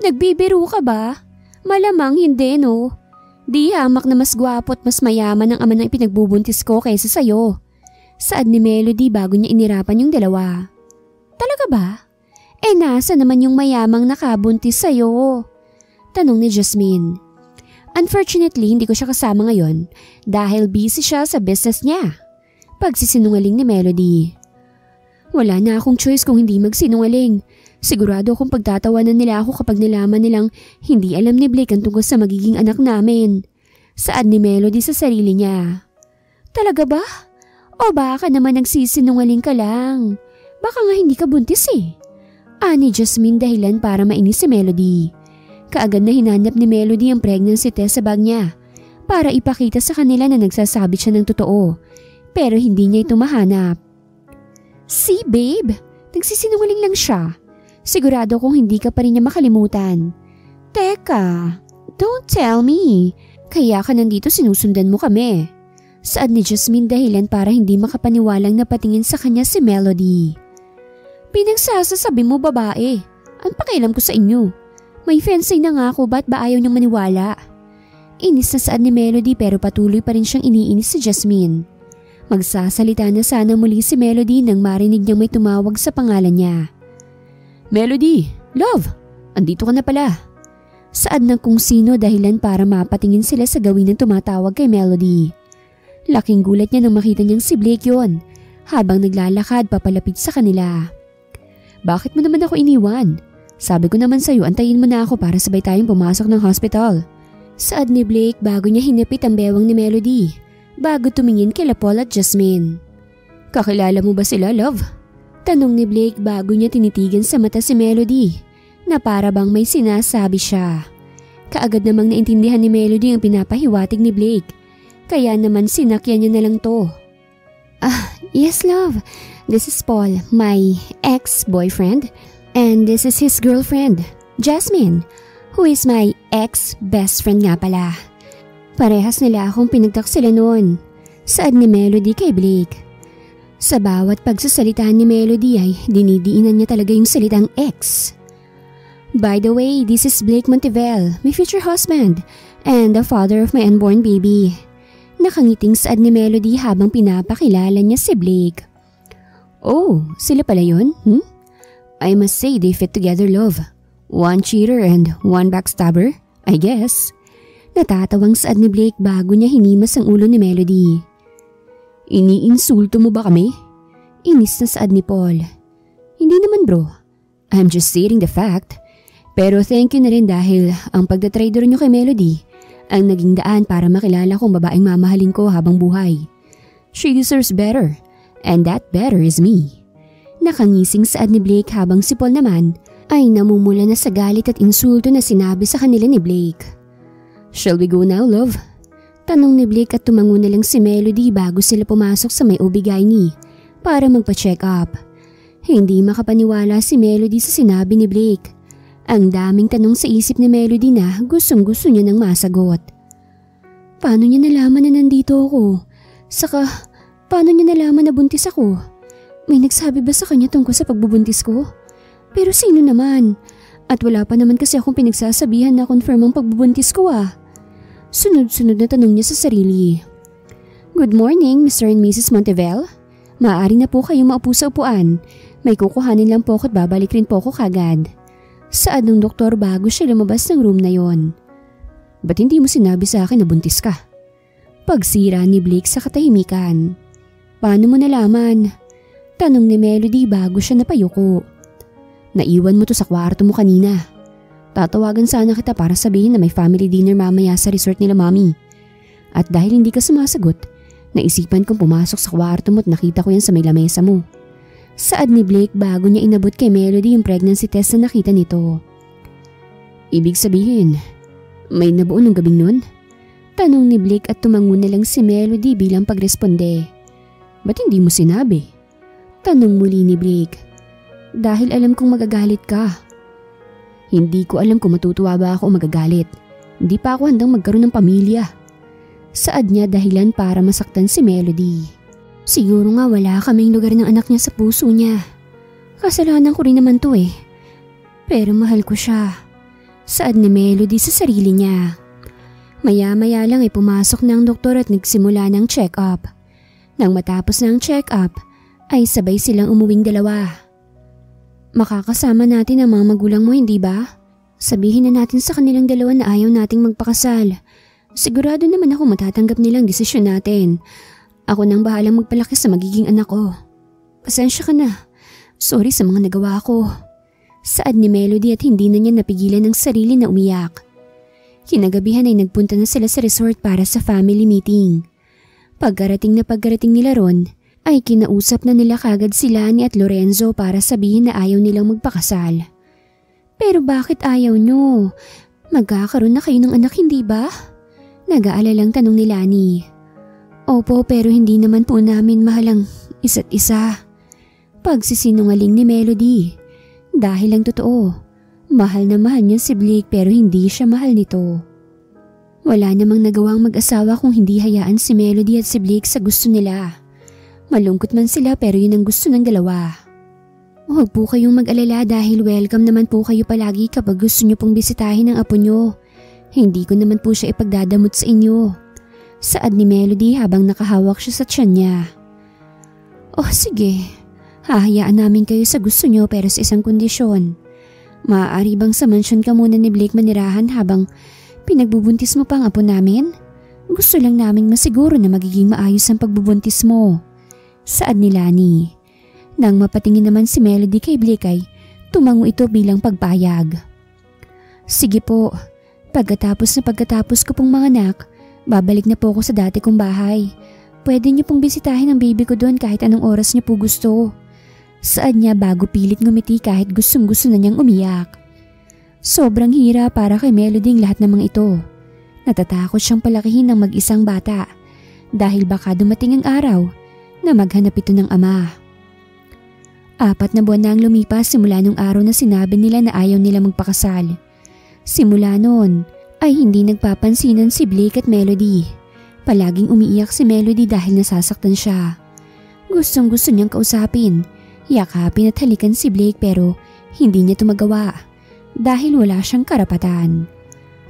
Nagbibiro ka ba? Malamang hindi no. Di hamak na mas gwapo at mas mayaman ang ama ng ipinagbubuntis ko kaysa sayo. Saad ni Melody bago niya inirapan yung dalawa. Talaga ba? Nasa naman yung mayamang nakabuntis sa'yo? Tanong ni Jasmine. Unfortunately, hindi ko siya kasama ngayon dahil busy siya sa business niya. Pagsisinungaling ni Melody. Wala na akong choice kung hindi magsinungaling. Sigurado akong pagtatawanan nila ako kapag nalaman nilang hindi alam ni Blake ang tungkol sa magiging anak namin. Saad ni Melody sa sarili niya. Talaga ba? O baka naman nagsisinungaling ka lang? Baka nga hindi ka buntis eh. Ani Jasmine dahilan para mainis si Melody. Kaagad na hinanap ni Melody ang pregnancy test sa bag niya para ipakita sa kanila na nagsasabi siya ng totoo. Pero hindi niya ito mahanap. See babe, nagsisinungaling lang siya. Sigurado kong hindi ka pa rin niya makalimutan. Teka, don't tell me. Kaya ka nandito sinusundan mo kami. Saad ni Jasmine dahilan para hindi makapaniwalang napatingin sa kanya si Melody. Pinagsasasabi mo babae. Ang pakialam ko sa inyo. May fiancé na nga ako, ba't ba ayaw niyang maniwala? Inis na saad ni Melody pero patuloy pa rin siyang iniinis si Jasmine. Magsasalita na sana muli si Melody nang marinig niyang may tumawag sa pangalan niya. Melody, love, andito ka na pala. Saad ng kung sino dahilan para mapatingin sila sa gawin ng tumatawag kay Melody. Laking gulat niya nang makita niyang si Blake yon habang naglalakad papalapit sa kanila. Bakit mo naman ako iniwan? Sabi ko naman sa'yo antayin mo na ako para sabay tayong pumasok ng hospital. Saad ni Blake bago niya hinapit ang bewang ni Melody bago tumingin kila Paul at Jasmine. Kakilala mo ba sila, love? Tanong ni Blake bago niya tinitigan sa mata si Melody na para bang may sinasabi siya. Kaagad namang naintindihan ni Melody ang pinapahiwatig ni Blake kaya naman sinakyan niya na lang to. Yes love, this is Paul, my ex-boyfriend, and this is his girlfriend, Jasmine, who is my ex-best friend nga pala. Parehas nila akong pinagtaksila noon. Saad ni Melody kay Blake. Sa bawat pagsasalita ni Melody ay dinidiinan niya talaga yung salitang ex. By the way, this is Blake Montivel, my future husband, and the father of my unborn baby. Nakangiting saad ni Melody habang pinapakilala niya si Blake. Oh, sila pala yun? I must say they fit together, love. One cheater and one backstabber, I guess. Natatawang saad ni Blake bago niya hinimas ang ulo ni Melody. Iniinsulto mo ba kami? Inis na saad ni Paul. Hindi naman bro. I'm just stating the fact. Pero thank you na rin dahil ang pagdatrader niyo kay Melody ang naging daan para makilala kong babaeng mamahalin ko habang buhay. She deserves better, and that better is me. Nakangising saad ni Blake habang si Paul naman ay namumula na sa galit at insulto na sinabi sa kanila ni Blake. Shall we go now, love? Tanong ni Blake at tumango na lang si Melody bago sila pumasok sa may Ubigayni para magpa-check up. Hindi makapaniwala si Melody sa sinabi ni Blake. Ang daming tanong sa isip ni Melody na gustong-gusto niya nang masagot. Paano niya nalaman na nandito ako? Saka, paano niya nalaman na buntis ako? May nagsabi ba sa kanya tungkol sa pagbubuntis ko? Pero sino naman? At wala pa naman kasi akong pinagsasabihan na confirm ang pagbubuntis ko ah. Sunod-sunod na tanong niya sa sarili. Good morning, Mr. and Mrs. Montivel. Maaari na po kayong maupo sa upuan. May kukuhanin lang po ako at babalik rin po ako kagad. Saad ng doktor bago siya lumabas ng room na yon. Ba't hindi mo sinabi sa akin na buntis ka? Pagsira ni Blake sa katahimikan. Paano mo nalaman? Tanong ni Melody bago siya napayuko. Naiwan mo to sa kwarto mo kanina. Tatawagan sana kita para sabihin na may family dinner mamaya sa resort nila mami. At dahil hindi ka sumasagot, naisipan kong pumasok sa kwarto mo at nakita ko yan sa may lamesa mo. Saad ni Blake bago niya inabot kay Melody yung pregnancy test na nakita nito. Ibig sabihin, may nabuo nung gabing nun? Tanong ni Blake at tumango na lang si Melody bilang pagresponde. Ba't hindi mo sinabi? Tanong muli ni Blake. Dahil alam kong magagalit ka. Hindi ko alam kung matutuwa ba ako o magagalit. Hindi pa ako handang magkaroon ng pamilya. Saad niya dahilan para masaktan si Melody. Siguro nga wala kaming lugar ng anak niya sa puso niya. Kasalanan ko rin naman to eh. Pero mahal ko siya. Saad ni Melody sa sarili niya. Maya-maya lang ay pumasok na ang doktor at nagsimula ng check-up. Nang matapos ng check-up ay sabay silang umuwing dalawa. Makakasama natin ang mga magulang mo, hindi ba? Sabihin na natin sa kanilang dalawa na ayaw nating magpakasal. Sigurado naman ako matatanggap nilang desisyon natin. Ako nang bahalang magpalaki sa magiging anak ko. Pasensya ka na. Sorry sa mga nagawa ko. Saad ni Melody at hindi na niya napigilan ang sarili na umiyak. Kinagabihan ay nagpunta na sila sa resort para sa family meeting. Pagkarating nila ron, ay kinausap na nila kagad si Lani at Lorenzo para sabihin na ayaw nilang magpakasal. Pero bakit ayaw nyo? Magkakaroon na kayo ng anak, hindi ba? Nag-aalalang tanong ni Lani. Opo, pero hindi naman po namin mahal ang isa't isa. Pagsisinungaling ni Melody. Dahil ang totoo, mahal na mahal niya si Blake pero hindi siya mahal nito. Wala namang nagawang mag-asawa kung hindi hayaan si Melody at si Blake sa gusto nila. Malungkot man sila pero yun ang gusto ng dalawa. Huwag po kayong mag-alala dahil welcome naman po kayo palagi kapag gusto niyo pong bisitahin ang apo niyo. Hindi ko naman po siya ipagdadamot sa inyo. Saad ni Melody habang nakahawak siya sa tiyan niya. Oh sige, hahayaan namin kayo sa gusto niyo pero sa isang kondisyon. Maaari bang sa mansyon ka muna ni Blake manirahan habang pinagbubuntis mo pa ang apo namin? Gusto lang naming masiguro na magiging maayos ang pagbubuntis mo. Saad ni Lani. Nang mapatingin naman si Melody kay Blake ay tumango ito bilang pagpayag. Sige po, pagkatapos ko pong mga anak, babalik na po ako sa dati kong bahay. Pwede niyo pong bisitahin ang baby ko doon kahit anong oras niyo po gusto. Saad niya bago pilit ngumiti kahit gustong-gusto na niyang umiyak. Sobrang hirap para kay Melody ang lahat ng mga ito. Natatakot siyang palakihin ng mag-isang bata dahil baka dumating ang araw na maghanap ito ng ama. 4 na buwan na ang lumipas simula nung araw na sinabi nila na ayaw nila magpakasal. Simula noon ay hindi nagpapansinan si Blake at Melody. Palaging umiiyak si Melody dahil nasasaktan siya. Gustong-gusto niyang kausapin, yakapin at halikan si Blake pero hindi niya tumagawa dahil wala siyang karapatan.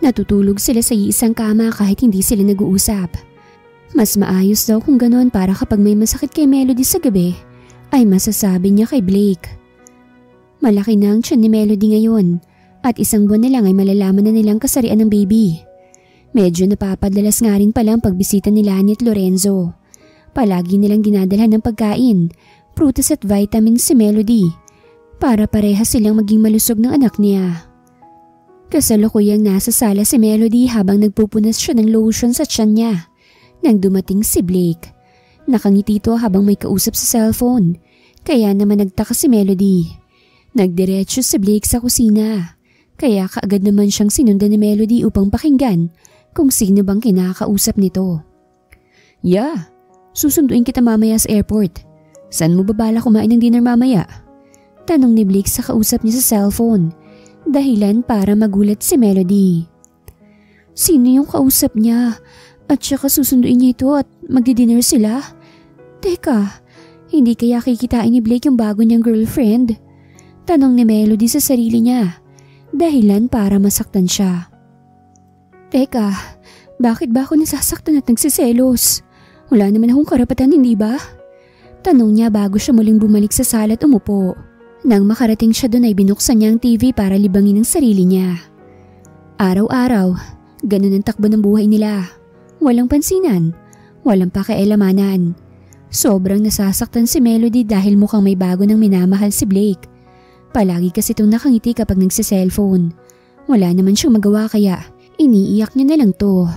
Natutulog sila sa iisang kama kahit hindi sila nag-uusap. Mas maayos daw kung ganon para kapag may masakit kay Melody sa gabi ay masasabi niya kay Blake. Malaki na ang tiyan ni Melody ngayon at 1 buwan na lang ay malalaman na nilang kasarian ng baby. Medyo napapadalas nga rin pala ang pagbisita ni Lani at Lorenzo. Palagi nilang dinadalhan ng pagkain, prutas at vitamins si Melody para parehas silang maging malusog ng anak niya. Kasalukuyang nasa sala si Melody habang nagpupunas siya ng lotion sa tiyan niya nang dumating si Blake. Nakangiti ito habang may kausap sa cellphone, kaya naman nagtaka si Melody. Nagdiretso si Blake sa kusina, kaya kaagad naman siyang sinundan ni Melody upang pakinggan kung sino bang kinakausap nito. Yeah, susunduin kita mamaya sa airport. Saan mo babala kumain ng dinner mamaya? Tanong ni Blake sa kausap niya sa cellphone, dahilan para magulat si Melody. Sino yung kausap niya? At saka susunduin niya ito at magdi-dinner sila? Teka, hindi kaya kikitain ni Blake yung bago niyang girlfriend? Tanong ni Melody sa sarili niya, dahilan para masaktan siya. Teka, bakit ba ako nasasaktan at nagsiselos? Wala naman akong karapatan, hindi ba? Tanong niya bago siya muling bumalik sa sala at umupo. Nang makarating siya doon ay binuksan niya ang TV para libangin ang sarili niya. Araw-araw, ganun ang takbo ng buhay nila. Walang pansinan, walang pakialamanan. Sobrang nasasaktan si Melody dahil mukhang may bago ng minamahal si Blake. Palagi kasi itong nakangiti kapag nagsiselfone. Wala naman siyang magawa kaya iniiyak niya na lang to.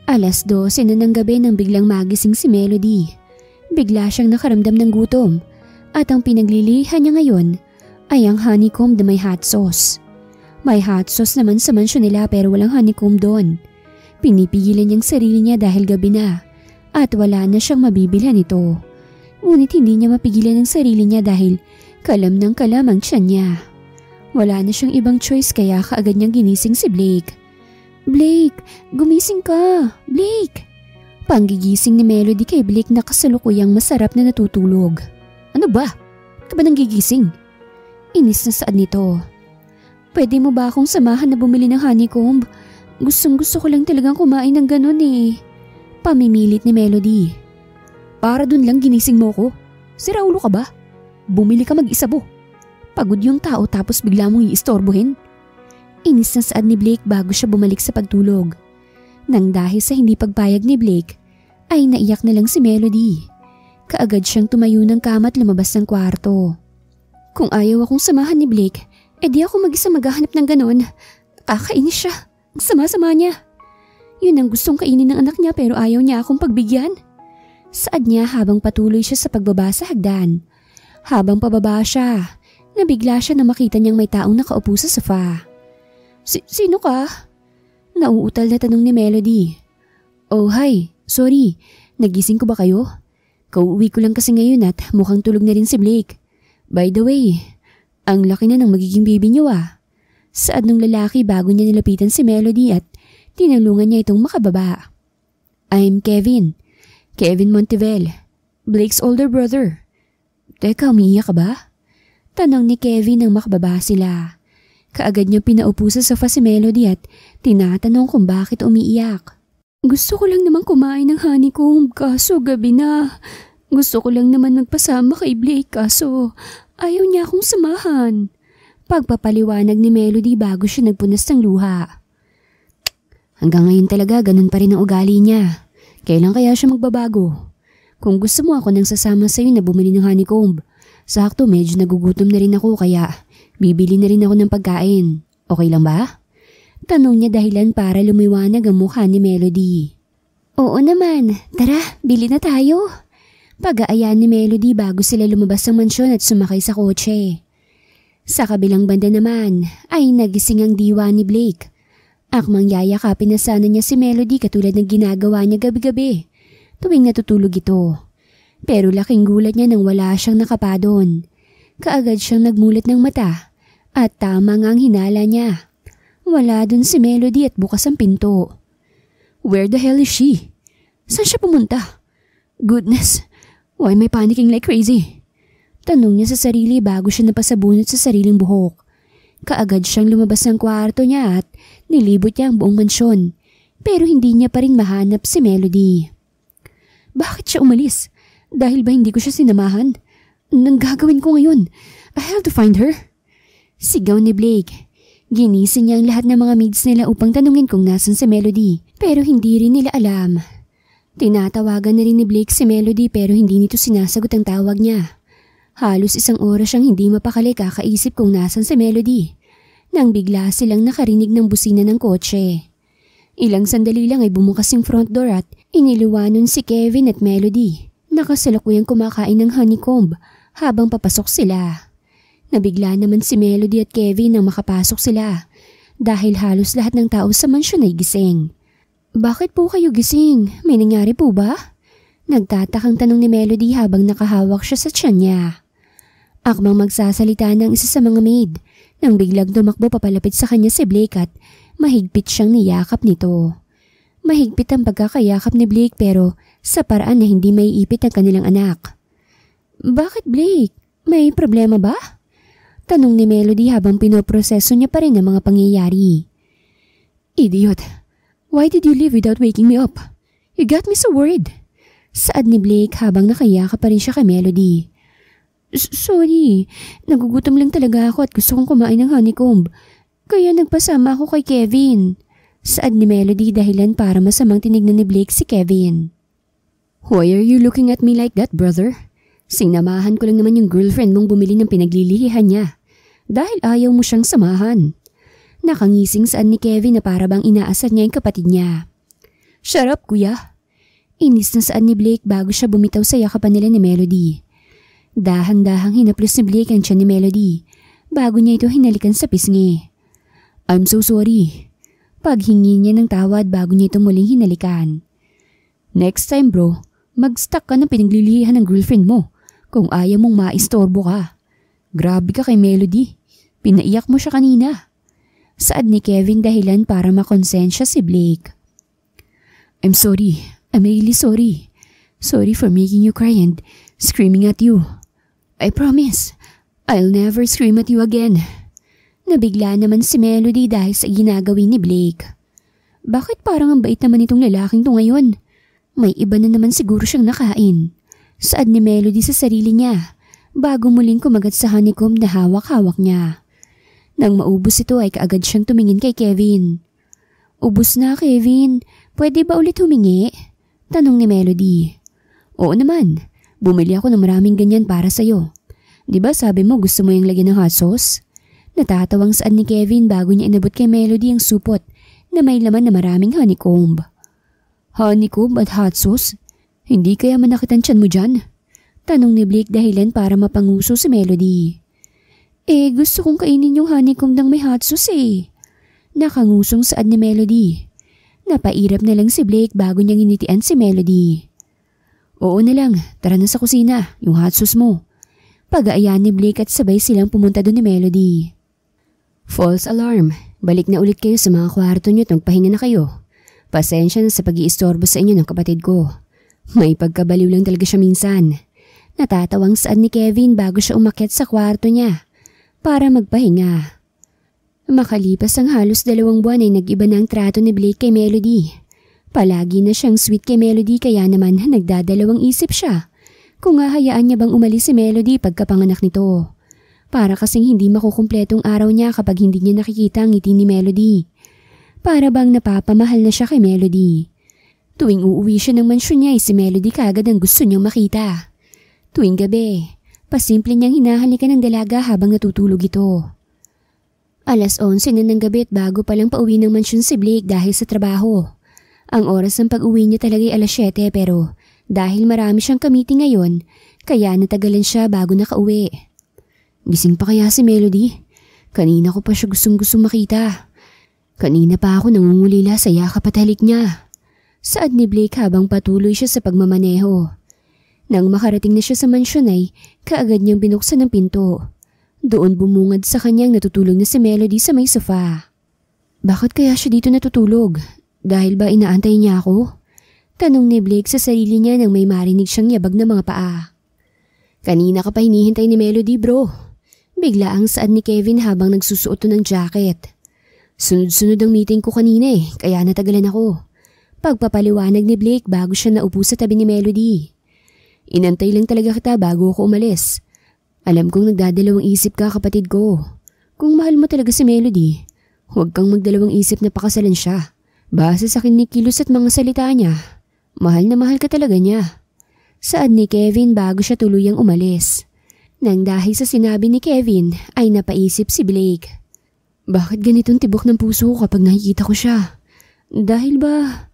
12:00 na ng gabi nang biglang magising si Melody. Bigla siyang nakaramdam ng gutom at ang pinaglilihan niya ngayon ay ang honeycomb na may hot sauce. May hot sauce naman sa mansyon nila pero walang honeycomb doon. Pinipigilan niyang sarili niya dahil gabi na at wala na siyang mabibilhan nito. Ngunit hindi niya mapigilan ang sarili niya dahil kalam ng kalam ang tiyan niya. Wala na siyang ibang choice kaya kaagad niyang ginising si Blake. Blake, gumising ka! Blake! Panggigising ni Melody kay Blake na kasalukuyang masarap na natutulog. Ano ba? Ka ba nang gigising? Inis na saad nito. Pwede mo ba akong samahan na bumili ng honeycomb? Gustong-gusto ko lang talagang kumain ng ganun eh. Pamimilit ni Melody. Para dun lang ginising mo ko? Si Raulo ka ba? Bumili ka mag-isa bo. Pagod yung tao tapos bigla mong iistorbohin. Inis na saad ni Blake bago siya bumalik sa pagtulog. Nang dahil sa hindi pagpayag ni Blake, ay naiyak na lang si Melody. Kaagad siyang tumayo ng kama at lumabas ng kwarto. Kung ayaw akong samahan ni Blake, edi ako mag-isa maghahanap ng ganon. Kakainis siya. Ang sama-sama niya. Yun ang gustong kainin ng anak niya pero ayaw niya akong pagbigyan. Saad niya habang patuloy siya sa pagbaba sa hagdan. Habang pababa siya, nabigla siya na makita niyang may taong nakaupo sa sofa. Sino ka? Nauutal na tanong ni Melody. Oh hi, sorry, nagising ko ba kayo? Kauuwi ko lang kasi ngayon at mukhang tulog na rin si Blake. By the way, ang laki na ng magiging baby niyo ah. Saad ng lalaki bago niya nilapitan si Melody at tinulungan niya itong makababa. I'm Kevin. Kevin Montivel, Blake's older brother. Teka, umiiyak ka ba? Tanong ni Kevin nang makababa sila. Kaagad niya pinaupo sa sofa si Melody at tinatanong kung bakit umiiyak. Gusto ko lang naman kumain ng honeycomb kaso gabi na. Gusto ko lang naman magpasama kay Blake kaso ayaw niya akong samahan. Pagpapaliwanag ni Melody bago siya nagpunas ng luha. Hanggang ngayon talaga ganun pa rin ang ugali niya. Kailan kaya siya magbabago? Kung gusto mo ako nang sasama sa'yo na bumili ng honeycomb, sakto medyo nagugutom na rin ako kaya bibili na rin ako ng pagkain. Okay lang ba? Tanong niya dahilan para lumiwanag ang mukha ni Melody. Oo naman, tara, bili na tayo. Pag-aayaan ni Melody bago sila lumabas ng mansyon at sumakay sa kotse. Sa kabilang banda naman ay nagising ang diwa ni Blake. Akmang yayakapin na sana niya si Melody katulad ng ginagawa niya gabi-gabi tuwing natutulog ito. Pero laking gulat niya nang wala siyang nakapadon. Kaagad siyang nagmulat ng mata at tama nga ang hinala niya. Wala dun si Melody at bukas ang pinto. Where the hell is she? Saan siya pumunta? Goodness, why am I panicking like crazy? Tanong niya sa sarili bago siya napasabunot sa sariling buhok. Kaagad siyang lumabas ng kwarto niya at nilibot niya ang buong mansyon. Pero hindi niya pa rin mahanap si Melody. Bakit siya umalis? Dahil ba hindi ko siya sinamahan? Anong gagawin ko ngayon? I have to find her. Sigaw ni Blake. Ginising niya ang lahat ng mga maids nila upang tanungin kung nasan si Melody. Pero hindi rin nila alam. Tinatawagan na rin ni Blake si Melody pero hindi nito sinasagot ang tawag niya. Halos isang oras siyang hindi mapakali kakaisip kung nasan si Melody. Nang bigla silang nakarinig ng busina ng kotse. Ilang sandali lang ay bumukas yung front door at iniluwanon si Kevin at Melody. Nakasalukuyang kumakain ng honeycomb habang papasok sila. Nabigla naman si Melody at Kevin nang makapasok sila dahil halos lahat ng tao sa mansyon ay gising. Bakit po kayo gising? May nangyari po ba? Nagtatakang tanong ni Melody habang nakahawak siya sa tiyan niya. Akmang magsasalita ng isa sa mga maid nang biglang tumakbo papalapit sa kanya si Blake at mahigpit siyang niyakap nito. Mahigpit ang pagkakayakap ni Blake pero sa paraan na hindi maiipit ang kanilang anak. Bakit Blake? May problema ba? Tanong ni Melody habang pinoproseso niya pa rin ang mga pangyayari. Idiot! Why did you leave without waking me up? You got me so worried. Saad ni Blake habang nakayakap pa rin siya kay Melody. Sorry, nagugutom lang talaga ako at gusto kong kumain ng honeycomb. Kaya nagpasama ako kay Kevin. Saad ni Melody dahilan para masamang tinignan ni Blake si Kevin. Why are you looking at me like that, brother? Sinamahan ko lang naman yung girlfriend mong bumili ng pinaglilihihan niya. Dahil ayaw mo siyang samahan. Nakangising saan ni Kevin na para bang inaasar niya yung kapatid niya. Shut up, kuya. Inis na saan ni Blake bago siya bumitaw sa yakapan nila ni Melody. Dahan-dahang hinaplos ni Blake ang tiyan ni Melody bago niya ito hinalikan sa pisngi. I'm so sorry. Paghingi niya ng tawad bago niya ito muling hinalikan. Next time bro, Mag-stuck ka ng pinaglilihan ng girlfriend mo kung ayaw mong maistorbo ka. Grabe ka kay Melody. Pinaiyak mo siya kanina. Saad ni Kevin dahilan para makonsensya si Blake. I'm sorry. I'm really sorry. Sorry for making you cry and screaming at you. I promise, I'll never scream at you again. Nabigla naman si Melody dahil sa ginagawin ni Blake. Bakit parang ang bait naman itong lalaking to ngayon? May iba na naman siguro siyang nakain. Saad ni Melody sa sarili niya bago muling kumagat sa honeycomb na hawak-hawak niya. Nang maubos ito ay kaagad siyang tumingin kay Kevin. Ubos na, Kevin. Pwede ba ulit humingi? Tanong ni Melody. Oo naman. Bumili ako ng maraming ganyan para sa'yo. Diba sabi mo gusto mo yung lagyan ng hot sauce? Natatawang saan ni Kevin bago niya inabot kay Melody ang supot na may laman na maraming honeycomb. Honeycomb at hot sauce? Hindi kaya manakit ang tiyan mo dyan? Tanong ni Blake dahilan para mapanguso si Melody. Gusto kong kainin yung honeycomb ng may hot sauce eh. Nakangusong saad ni Melody. Napairap na lang si Blake bago niyang initian si Melody. Oo na lang, tara na sa kusina, yung hot sauce mo. Pag-aayan ni Blake at sabay silang pumunta doon ni Melody. False alarm, balik na ulit kayo sa mga kwarto niyo at magpahinga na kayo. Pasensya na sa pag-iistorbo sa inyo ng kapatid ko. May pagkabaliw lang talaga siya minsan. Natatawang saad ni Kevin bago siya umakyat sa kwarto niya para magpahinga. Makalipas ang halos 2 buwan ay nag-iba na ang trato ni Blake kay Melody. Palagi na siyang sweet kay Melody kaya naman nagdadalawang isip siya kung hahayaan niya bang umalis si Melody pagkapanganak nito. Para kasing hindi makukumpletong araw niya kapag hindi niya nakikita ang ngiti ni Melody. Para bang napapamahal na siya kay Melody. Tuwing uuwi siya ng mansyon niya ay si Melody kaagad ang gusto niyang makita. Tuwing gabi, pasimple niyang hinahalikan ng dalaga habang natutulog ito. 11:00 na ng gabi at bago palang pauwi ng mansyon si Blake dahil sa trabaho. Ang oras ng pag-uwi niya talaga ay 7:00 pero dahil marami siyang kamiting ngayon, kaya natagalan siya bago nakauwi. Gising pa kaya si Melody? Kanina ko pa siya gustong makita. Kanina pa ako nangungulila sa yakap at halik niya. Saad ni Blake habang patuloy siya sa pagmamaneho. Nang makarating na siya sa mansyon ay kaagad niyang binuksan ang pinto. Doon bumungad sa kanyang natutulog na si Melody sa may sofa. Bakit kaya siya dito natutulog? Dahil ba inaantay niya ako? Tanong ni Blake sa sarili niya nang may marinig siyang yabag na mga paa. Kanina ka pa hinihintay ni Melody bro. Bigla ang saad ni Kevin habang nagsusuot ng jacket. Sunod-sunod ang meeting ko kanina kaya natagalan ako. Pagpapaliwanag ni Blake bago siya naupo sa tabi ni Melody. Inantay lang talaga kita bago ako umalis. Alam kong nagdadalawang isip ka kapatid ko. Kung mahal mo talaga si Melody, huwag kang magdalawang isip na pakasalan siya. Base sa kinikilos at mga salita niya, mahal na mahal ka talaga niya. Saad ni Kevin bago siya tuluyang umalis. Nang dahil sa sinabi ni Kevin ay napaisip si Blake. Bakit ganitong tibok ng puso ko kapag nakikita ko siya? Dahil ba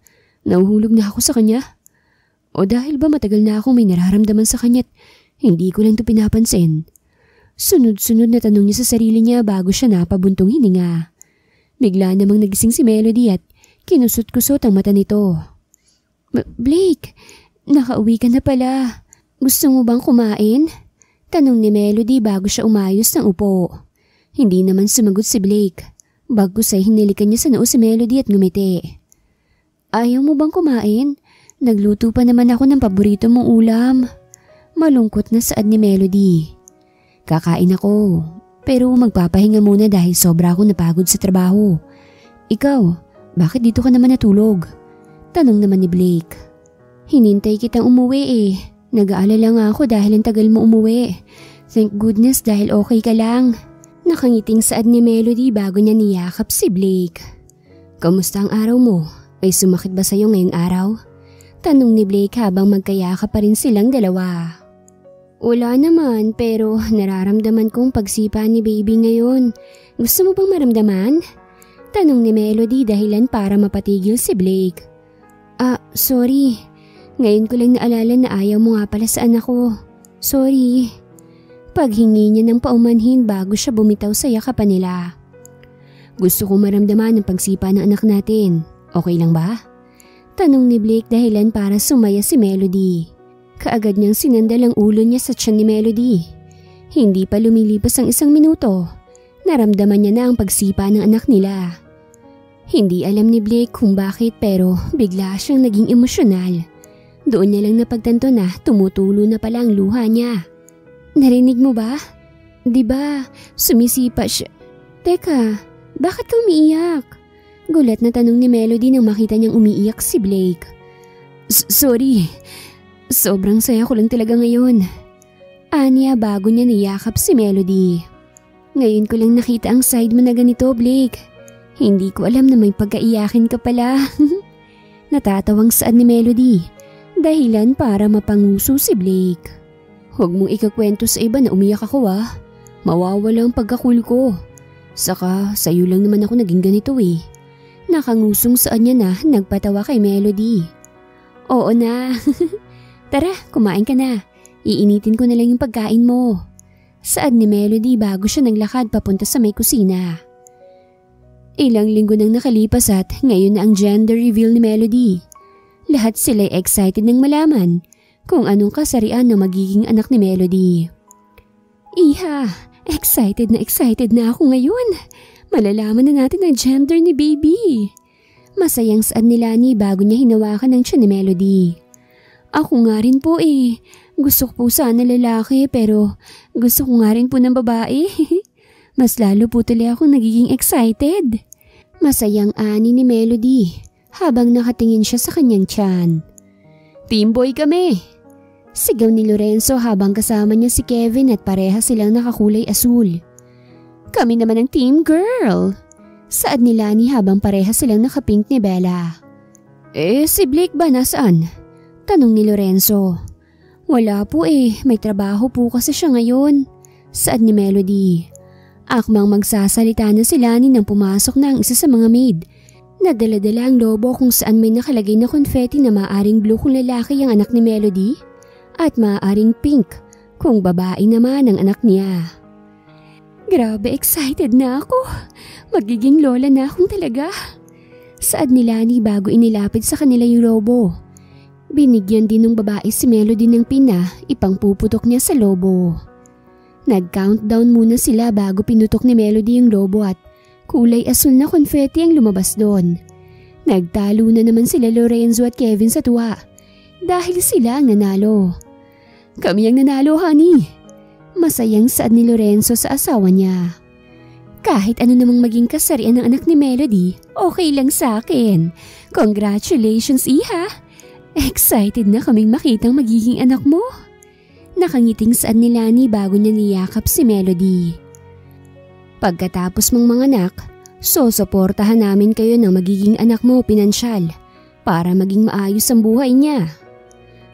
nahuhulog na ako sa kanya? O dahil ba matagal na akong may nararamdaman sa kanya at hindi ko lang ito pinapansin? Sunod-sunod na tanong niya sa sarili niya bago siya napabuntong hininga. Bigla namang nagising si Melody at kinusot-kusot ang mata nito. Blake, nakauwi ka na pala. Gusto mo bang kumain? Tanong ni Melody bago siya umayos ng upo. Hindi naman sumagot si Blake. Bagkus ay hinilikan niya sa noo si Melody at ngumiti. Ayaw mo bang kumain? Nagluto pa naman ako ng paborito mong ulam. Malungkot na saad ni Melody. Kakain ako, pero magpapahinga muna dahil sobra akong napagod sa trabaho. Ikaw, bakit dito ka naman natulog? Tanong naman ni Blake. Hinintay kitang umuwi Nag-aalala nga ako dahil ang tagal mo umuwi. Thank goodness dahil okay ka lang. Nakangiting saad ni Melody bago niya niyakap si Blake. Kamusta ang araw mo? Ay sumakit ba sa'yo ngayong araw? Tanong ni Blake habang magkayakap pa rin silang dalawa. Wala naman pero nararamdaman kong pagsipa ni baby ngayon. Gusto mo bang maramdaman? Tanong ni Melody dahilan para mapatigil si Blake. Sorry. Ngayon ko lang naalala na ayaw mo nga pala sa anak ko. Sorry. Paghingi niya ng paumanhin bago siya bumitaw sa yakapan nila. Gusto kong maramdaman ang pagsipa ng anak natin. Okay lang ba? Tanong ni Blake dahilan para sumaya si Melody. Kaagad niyang sinandal ang ulo niya sa tiyan ni Melody. Hindi pa lumilipas ang 1 minuto. Naramdaman niya na ang pagsipa ng anak nila. Hindi alam ni Blake kung bakit pero bigla siyang naging emosyonal. Doon niya lang napagtanto na tumutulo na pala ang luha niya. Narinig mo ba? Diba sumisipa siya? Teka, bakit ka umiiyak? Gulat na tanong ni Melody nang makita niyang umiiyak si Blake. Sorry, sobrang saya ko lang talaga ngayon. Anya bago niya niyakap si Melody. Ngayon ko lang nakita ang side mo na ganito, Blake. Hindi ko alam na may pagkaiyakin ka pala. Natatawang saad ni Melody. Dahilan para mapanguso si Blake. Huwag mong ikakwento sa iba na umiyak ako Mawawala ang pagkakul ko. Saka sa'yo lang naman ako naging ganito Nakangusong saan niya na nagpatawa kay Melody. Oo na. Tara, kumain ka na. Iinitin ko na lang yung pagkain mo. Saad ni Melody bago siya naglakad papunta sa may kusina. Ilang linggo nang nakalipas at ngayon na ang gender reveal ni Melody. Lahat sila'y excited nang malaman kung anong kasarian na magiging anak ni Melody. Iha, excited na ako ngayon. Malalaman na natin ang gender ni baby. Masayang saad ni Lani bago niya hinawakan ang tiyan ni Melody. Ako nga rin po Gusto ko po sana lalaki pero gusto ko nga rin po ng babae. Mas lalo po tuloy akong nagiging excited. Masayang ani ni Melody habang nakatingin siya sa kanyang tiyan. Teamboy kami! Sigaw ni Lorenzo habang kasama niya si Kevin at pareha silang nakakulay asul. Kami naman ang team girl. Saad ni Lani habang pareha silang nakapink ni Bella. Si Blake ba nasaan? Tanong ni Lorenzo. Wala po may trabaho po kasi siya ngayon. Saad ni Melody. Akmang magsasalita na si Lani nang pumasok na ang isa sa mga maid. Nadala-dala ang lobo kung saan may nakalagay na confetti na maaring blue kung lalaki ang anak ni Melody at maaring pink kung babae naman ang anak niya. Grabe, excited na ako. Magiging lola na akong talaga. Saad ni Lani bago inilapid sa kanila yung lobo. Binigyan din ng babae si Melody ng pina, ipangpuputok niya sa lobo. Nag-countdown muna sila bago pinutok ni Melody yung lobo at kulay asul na confetti ang lumabas doon. Nagtalo na naman sila Lorenzo at Kevin sa tuwa dahil sila ang nanalo. Kami ang nanalo, honey. Masayang saad ni Lorenzo sa asawa niya. Kahit ano namang maging kasarian ng anak ni Melody, okay lang sa akin. Congratulations, Iha! Excited na kaming makitang magiging anak mo. Nakangiting saad ni Lani bago niya niyakap si Melody. Pagkatapos mong manganak, susuportahan namin kayo ng magiging anak mo pinansyal para maging maayos ang buhay niya.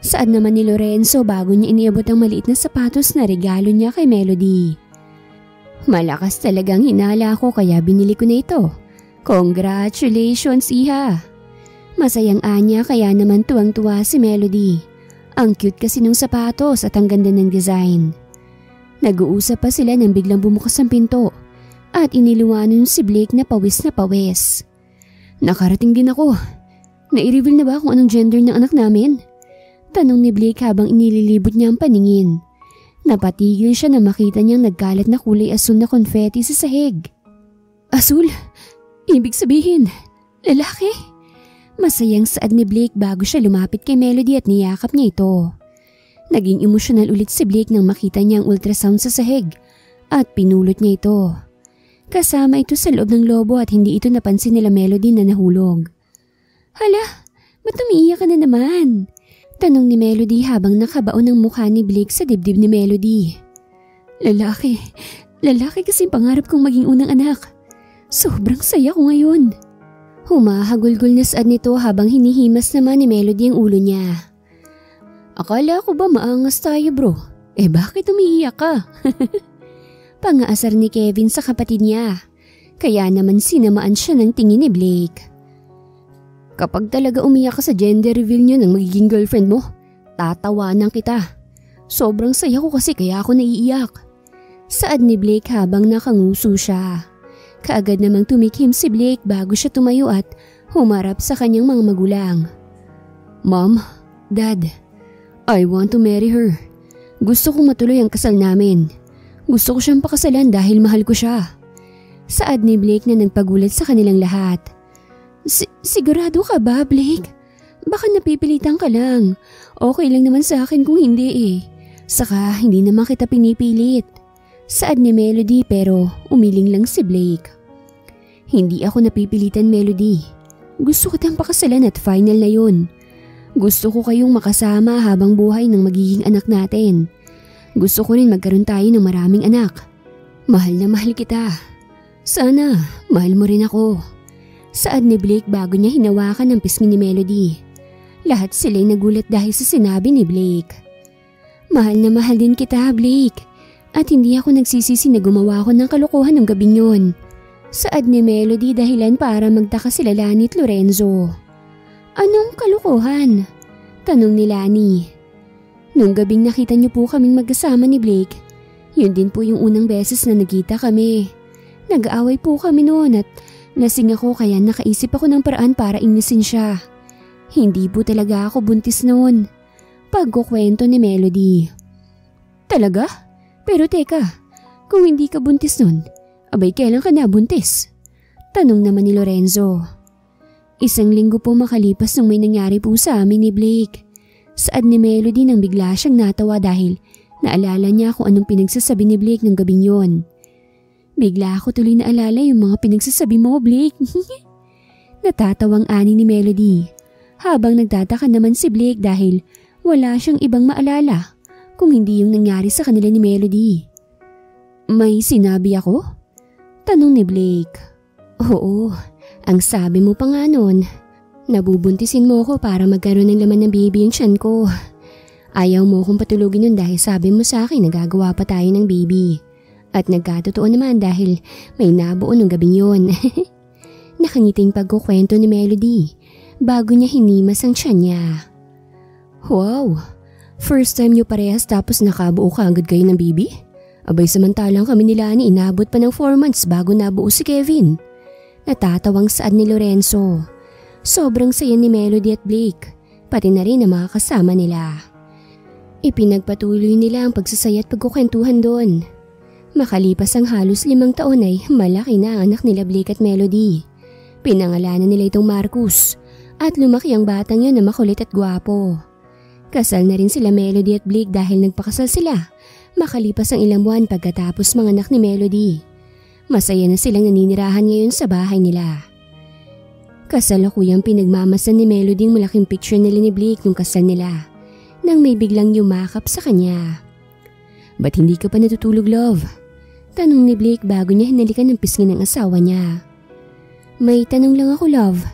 Saad naman ni Lorenzo bago niya iniabot ang maliit na sapatos na regalo niya kay Melody. Malakas talagang hinala ko kaya binili ko na ito. Congratulations, Iha! Masayang anya kaya naman tuwang-tuwa si Melody. Ang cute kasi ng sapatos at ang ganda ng design. Nag-uusap pa sila nang biglang bumukas ang pinto at iniluwanan si Blake na pawis na pawis. Nakarating din ako. Nai-reveal na ba kung anong gender ng anak namin? Tanong ni Blake habang inililibot niya ang paningin. Napatigil siya na makita niyang nagkalat na kulay asul na confetti sa sahig. Asul? Ibig sabihin, lalaki? Masayang saad ni Blake bago siya lumapit kay Melody at niyakap niya ito. Naging emosyonal ulit si Blake nang makita niya ang ultrasound sa sahig at pinulot niya ito. Kasama ito sa loob ng lobo at hindi ito napansin nila Melody na nahulog. Hala, ba't umiiyak ka na naman? Tanong ni Melody habang nakabaon ang mukha ni Blake sa dibdib ni Melody. Lalaki kasing pangarap kong maging unang anak. Sobrang saya ko ngayon. Humahagulgol na saad nito habang hinihimas naman ni Melody ang ulo niya. Akala ko ba maangas tayo bro? Bakit umiiyak ka? Pangaasar ni Kevin sa kapatid niya. Kaya naman sinamaan siya ng tingin ni Blake. Kapag talaga umiyak ka sa gender reveal niyo ng magiging girlfriend mo, tatawanan kita. Sobrang saya ko kasi kaya ako naiiyak. Saad ni Blake habang nakanguso siya. Kaagad namang tumikim si Blake bago siya tumayo at humarap sa kanyang mga magulang. Mom, Dad, I want to marry her. Gusto kong matuloy ang kasal namin. Gusto ko siyang pakasalan dahil mahal ko siya. Saad ni Blake na nagpagulat sa kanilang lahat. Sigurado ka ba, Blake? Baka napipilitan ka lang. Okay lang naman sa akin kung hindi eh. Saka hindi naman kita pinipilit. Saad ni Melody pero umiling lang si Blake. Hindi ako napipilitan, Melody. Gusto kitang pakasalan at final na yun. Gusto ko kayong makasama habang buhay ng magiging anak natin. Gusto ko rin magkaroon tayo ng maraming anak. Mahal na mahal kita. Sana, mahal mo rin ako. Saad ni Blake bago niya hinawakan ang pisngi ni Melody. Lahat sila'y nagulat dahil sa sinabi ni Blake. Mahal na mahal din kita, Blake. At hindi ako nagsisisi na gumawa ko ng kalokohan ng gabing yun. Saad ni Melody dahilan para magtaka sila Lani at Lorenzo. Anong kalokohan? Tanong ni Lani. Nung gabing nakita niyo po kaming magkasama ni Blake, yun din po yung unang beses na nagkita kami. Nag-aaway po kami noon at lasing ako kaya nakaisip ako ng paraan para inisin siya. Hindi po talaga ako buntis noon. Pagkukwento ni Melody. Talaga? Pero teka, kung hindi ka buntis noon, abay kailan ka nabuntis? Tanong naman ni Lorenzo. 1 linggo po makalipas nung may nangyari po sa amin ni Blake. Saad ni Melody nang bigla siyang natawa dahil naalala niya kung anong pinagsasabi ni Blake ng gabing yon. Bigla ako tuloy naalala yung mga pinagsasabi mo, Blake. Natatawang ani ni Melody. Habang nagtataka naman si Blake dahil wala siyang ibang maalala kung hindi yung nangyari sa kanila ni Melody. May sinabi ako? Tanong ni Blake. Oo, ang sabi mo pa nga nun, nabubuntisin mo ko para magkaroon ng laman ng baby yung tiyan ko. Ayaw mo kong patulugin nun dahil sabi mo sa akin nagagawa pa tayo ng baby. At nagkatotoo naman dahil may nabuo nung gabing yun. Nakangiting pagkukwento ni Melody bago niya hinimas ang tiyan niya. Wow, first time niyo parehas tapos nakabuo ka agad kayo ng baby? Abay samantalang kami nila ni inabot pa ng 4 months bago nabuo si Kevin. Natatawang saad ni Lorenzo. Sobrang saya ni Melody at Blake, pati na rin ang mga kasama nila. Ipinagpatuloy nila ang pagsasaya at pagkukwentuhan doon. Makalipas ang halos 5 taon ay malaki na ang anak nila Blake at Melody. Pinangalanan nila itong Marcus at lumaki ang batang yun na makulit at gwapo. Kasal na rin sila Melody at Blake dahil nagpakasal sila makalipas ang ilang buwan pagkatapos manganak ni Melody. Masaya na silang naninirahan ngayon sa bahay nila. Kasalukuyang pinagmamasan ni Melody ang malaking picture nila ni Blake nung kasal nila nang may biglang yumakap sa kanya. Ba't hindi ka pa natutulog, love? Tanong ni Blake bago niya hinalikan ang pisngi ng asawa niya. May tanong lang ako, love.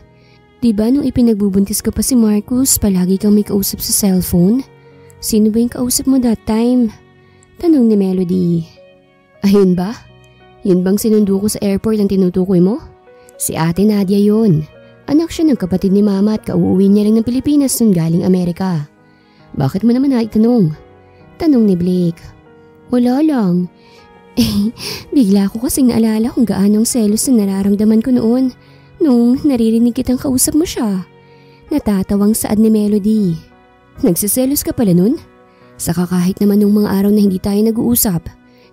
Diba nung ipinagbubuntis ko pa si Marcus, palagi kang may kausap sa cellphone? Sino ba yung kausap mo that time? Tanong ni Melody. Ayun ba? Yun bang sinundo ko sa airport ang tinutukoy mo? Si Ate Nadia yun. Anak siya ng kapatid ni Mama at kauuwi niya lang ng Pilipinas nung galing Amerika. Bakit mo naman naitanong? Tanong ni Blake. Wala lang. Bigla ko kasing naalala kung gaanong selos na nararamdaman ko noon nung naririnig kitang kausap mo siya. Natatawang saad ni Melody. Nagsiselos ka pala nun? Saka kahit naman nung mga araw na hindi tayo nag-uusap,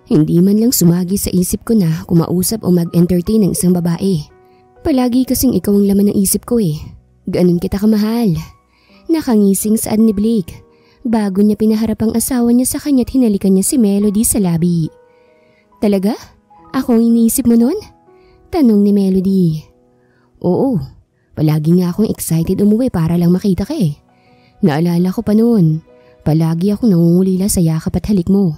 hindi man lang sumagi sa isip ko na kumausap o mag-entertain ng isang babae. Palagi kasing ikaw ang laman ng isip ko eh. Ganun kita kamahal. Nakangising saad ni Blake bago niya pinaharap ang asawa niya sa kanya at hinalikan niya si Melody sa labi. Talaga? Ako ang iniisip mo nun? Tanong ni Melody. Oo, palagi nga akong excited umuwi para lang makita ka eh. Naalala ko pa noon, palagi akong nangungulila sa yakap at halik mo.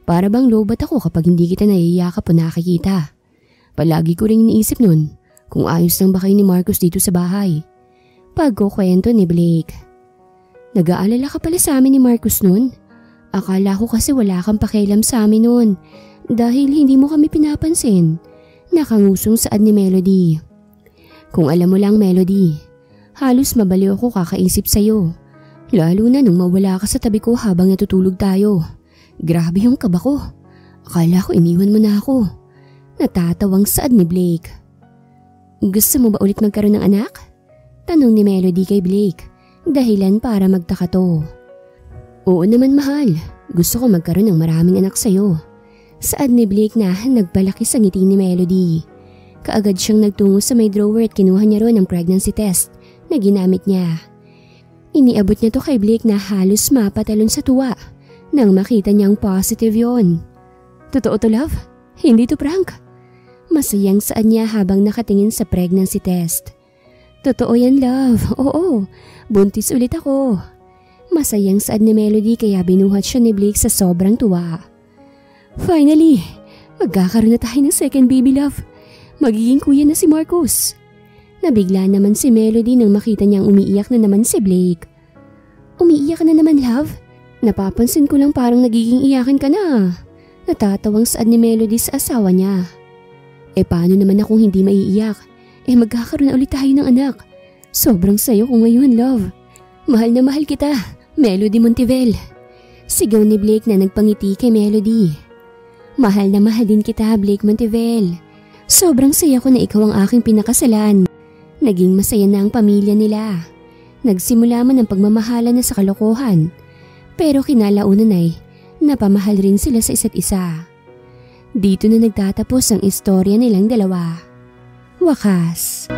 Para bang lobat ako kapag hindi kita nayayakap o nakikita. Palagi ko rin iniisip nun kung ayos lang ba kayo ni Marcus dito sa bahay. Pagkukwento ni Blake. Nag-aalala ka pala sa amin ni Marcus nun? Akala ko kasi wala kang pakialam sa amin nun dahil hindi mo kami pinapansin. Nakangusong saad ni Melody. Kung alam mo lang, Melody, halos mabaliw ako kakaisip sa'yo. Lalo na nung mawala ka sa tabi ko habang natutulog tayo. Grabe yung kaba ko. Akala ko iniwan mo na ako. Natatawang saad ni Blake. Gusto mo ba ulit magkaroon ng anak? Tanong ni Melody kay Blake Dahilan para magtaka to. Oo naman mahal, gusto ko magkaroon ng maraming anak sa'yo. Saad ni Blake na nagpalaki sa ngiti ni Melody. Kaagad siyang nagtungo sa may drawer at kinuha niya roon ang pregnancy test na ginamit niya. Iniabot niya to kay Blake na halos mapatalon sa tuwa nang makita niyang positive yon. Totoo to love? Hindi to prank? Masayang saad niya habang nakatingin sa pregnancy test. Totoo yan love, oo, buntis ulit ako. Masayang saad ni Melody kaya binuhat siya ni Blake sa sobrang tuwa. Finally, magkakaroon na tayo ng second baby love. Magiging kuya na si Marcos. Nabigla naman si Melody nang makita niyang umiiyak na naman si Blake. Umiiyak na naman love? Napapansin ko lang parang nagiging iyakin ka na. Natatawang saad ni Melody sa asawa niya. Paano naman akong hindi maiiyak? Magkakaroon na ulit tayo ng anak. Sobrang sayo ko ngayon, love. Mahal na mahal kita, Melody Montivel. Sigaw ni Blake na nagpangiti kay Melody. Mahal na mahal din kita, Blake Montivel. Sobrang saya ko na ikaw ang aking pinakasalan. Naging masaya na ang pamilya nila. Nagsimula man ang pagmamahalan na sa kalokohan. Pero kinalaunan ay napamahal rin sila sa isa't isa. Dito na nagtatapos ang istorya nilang dalawa. Wakas.